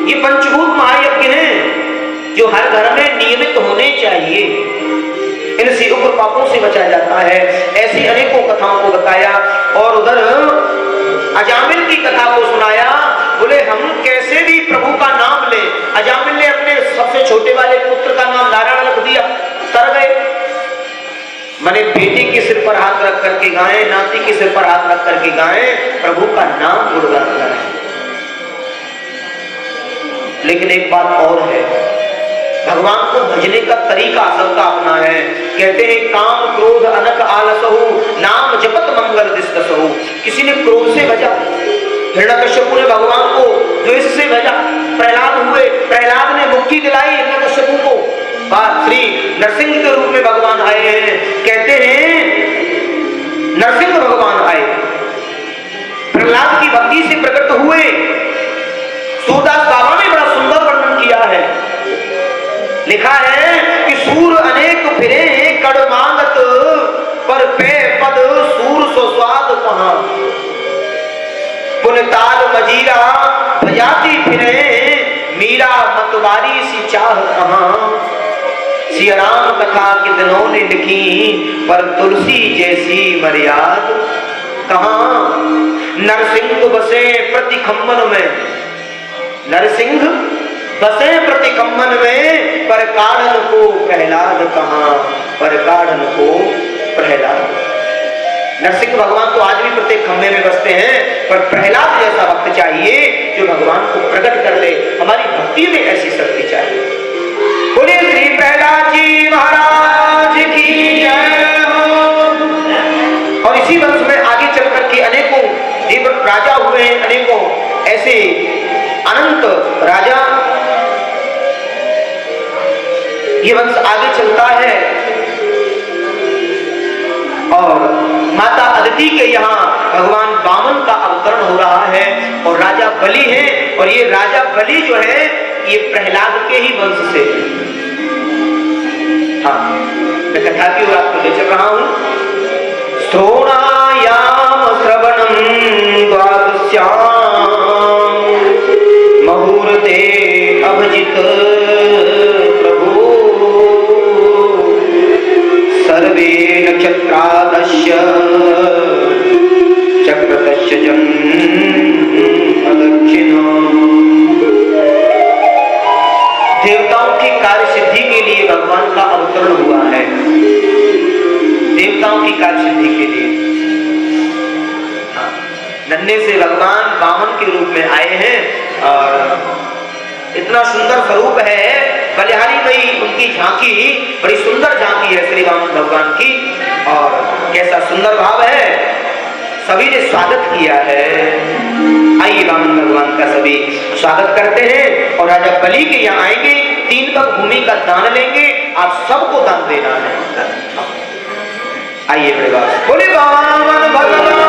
ये पंचभूत महायज्ञ हैं जो हर घर में नियमित होने चाहिए। इनसे उग्र पापों से बचा जाता है। ऐसी अनेकों कथाओं को बताया और उधर अजामिल की कथा को सुनाया। बोले हम कैसे भी प्रभु का नाम ले। अजामिल ने अपने सबसे छोटे वाले पुत्र का नाम नारायण रख दिया, तर गए। मैंने बेटे के सिर पर हाथ रख करके गाएं, नाती के सिर पर हाथ रख करके गाएं, प्रभु का नाम गुणगान करें। लेकिन एक बात और है, भगवान को भजने का तरीका सबका अपना है। कहते हैं काम क्रोध अनक आलसहु नाम जपत मंगल दिसदसहु। किसी ने क्रोध से भजा, हिरण्यकश्यपु ने भगवान को द्वेष से भजा, प्रहलाद हुए, प्रहलाद ने मुक्ति दिलाई हिरण्यकश्यपु को। श्री नरसिंह के रूप में भगवान आए हैं। कहते हैं नरसिंह भगवान आए, प्रहलाद की भक्ति से प्रकट हुए। सूरदास बाबा ने बड़ा सुंदर वर्णन किया है। लिखा है कि सूर अनेक फिरे कड़ मांगत, पर पे पद सूर सो स्वाद कहां। पुनताल मजीरा बजाती फिरे, मीरा मतवारी सी चाह कहां। सिया राम कथा कितनों ने लिखी, पर तुलसी जैसी मर्याद कहां। नरसिंह बसे प्रति खम्मन में, नरसिंह बसे प्रति खम्मन में, पर काढ़न को प्रहलाद कहां। पर काढ़न को प्रहलाद। नरसिंह भगवान तो आज भी प्रत्येक खम्भे में बसते हैं, पर प्रहलाद जैसा भक्त चाहिए जो भगवान को प्रकट कर ले। हमारी भक्ति में ऐसी शक्ति चाहिए। बोले श्री प्रहलाद जी महाराज की जय हो। और इसी वंश में आगे चल करके अनेकों देवव्रत राजा हुए हैं, अनेकों ऐसे अनंत राजा। ये वंश आगे चलता है और माता अदिति के यहाँ भगवान वामन का अवतरण हो रहा है और राजा बलि है। और ये राजा बलि जो है ये प्रहलाद के ही वंश से है। हाँ, मैं कथा की ओर आपको ले चल रहा हूं। श्रोणायाम श्रवणम द्वादश्याम मुहूर्ते अभिजित प्रभु। सर्वे नक्षत्रादश्य चक्रतश्च देवताओं की कार्य सिद्धि के लिए भगवान का अवतरण हुआ है। देवताओं की कार्य सिद्धि के लिए नन्हे से भगवान वामन के रूप में आए हैं और इतना सुंदर स्वरूप है। बलिहारी में उनकी झांकी बड़ी सुंदर झांकी है श्री वामन भगवान की। और कैसा सुंदर भाव है, सभी ने स्वागत किया है। आइए वामन भगवान का सभी स्वागत करते हैं और राजा बलि के यहाँ आएंगे। 3 पग भूमि का दान लेंगे। आप सबको दान देना है। आइए बड़े बात बोले वामन भगवान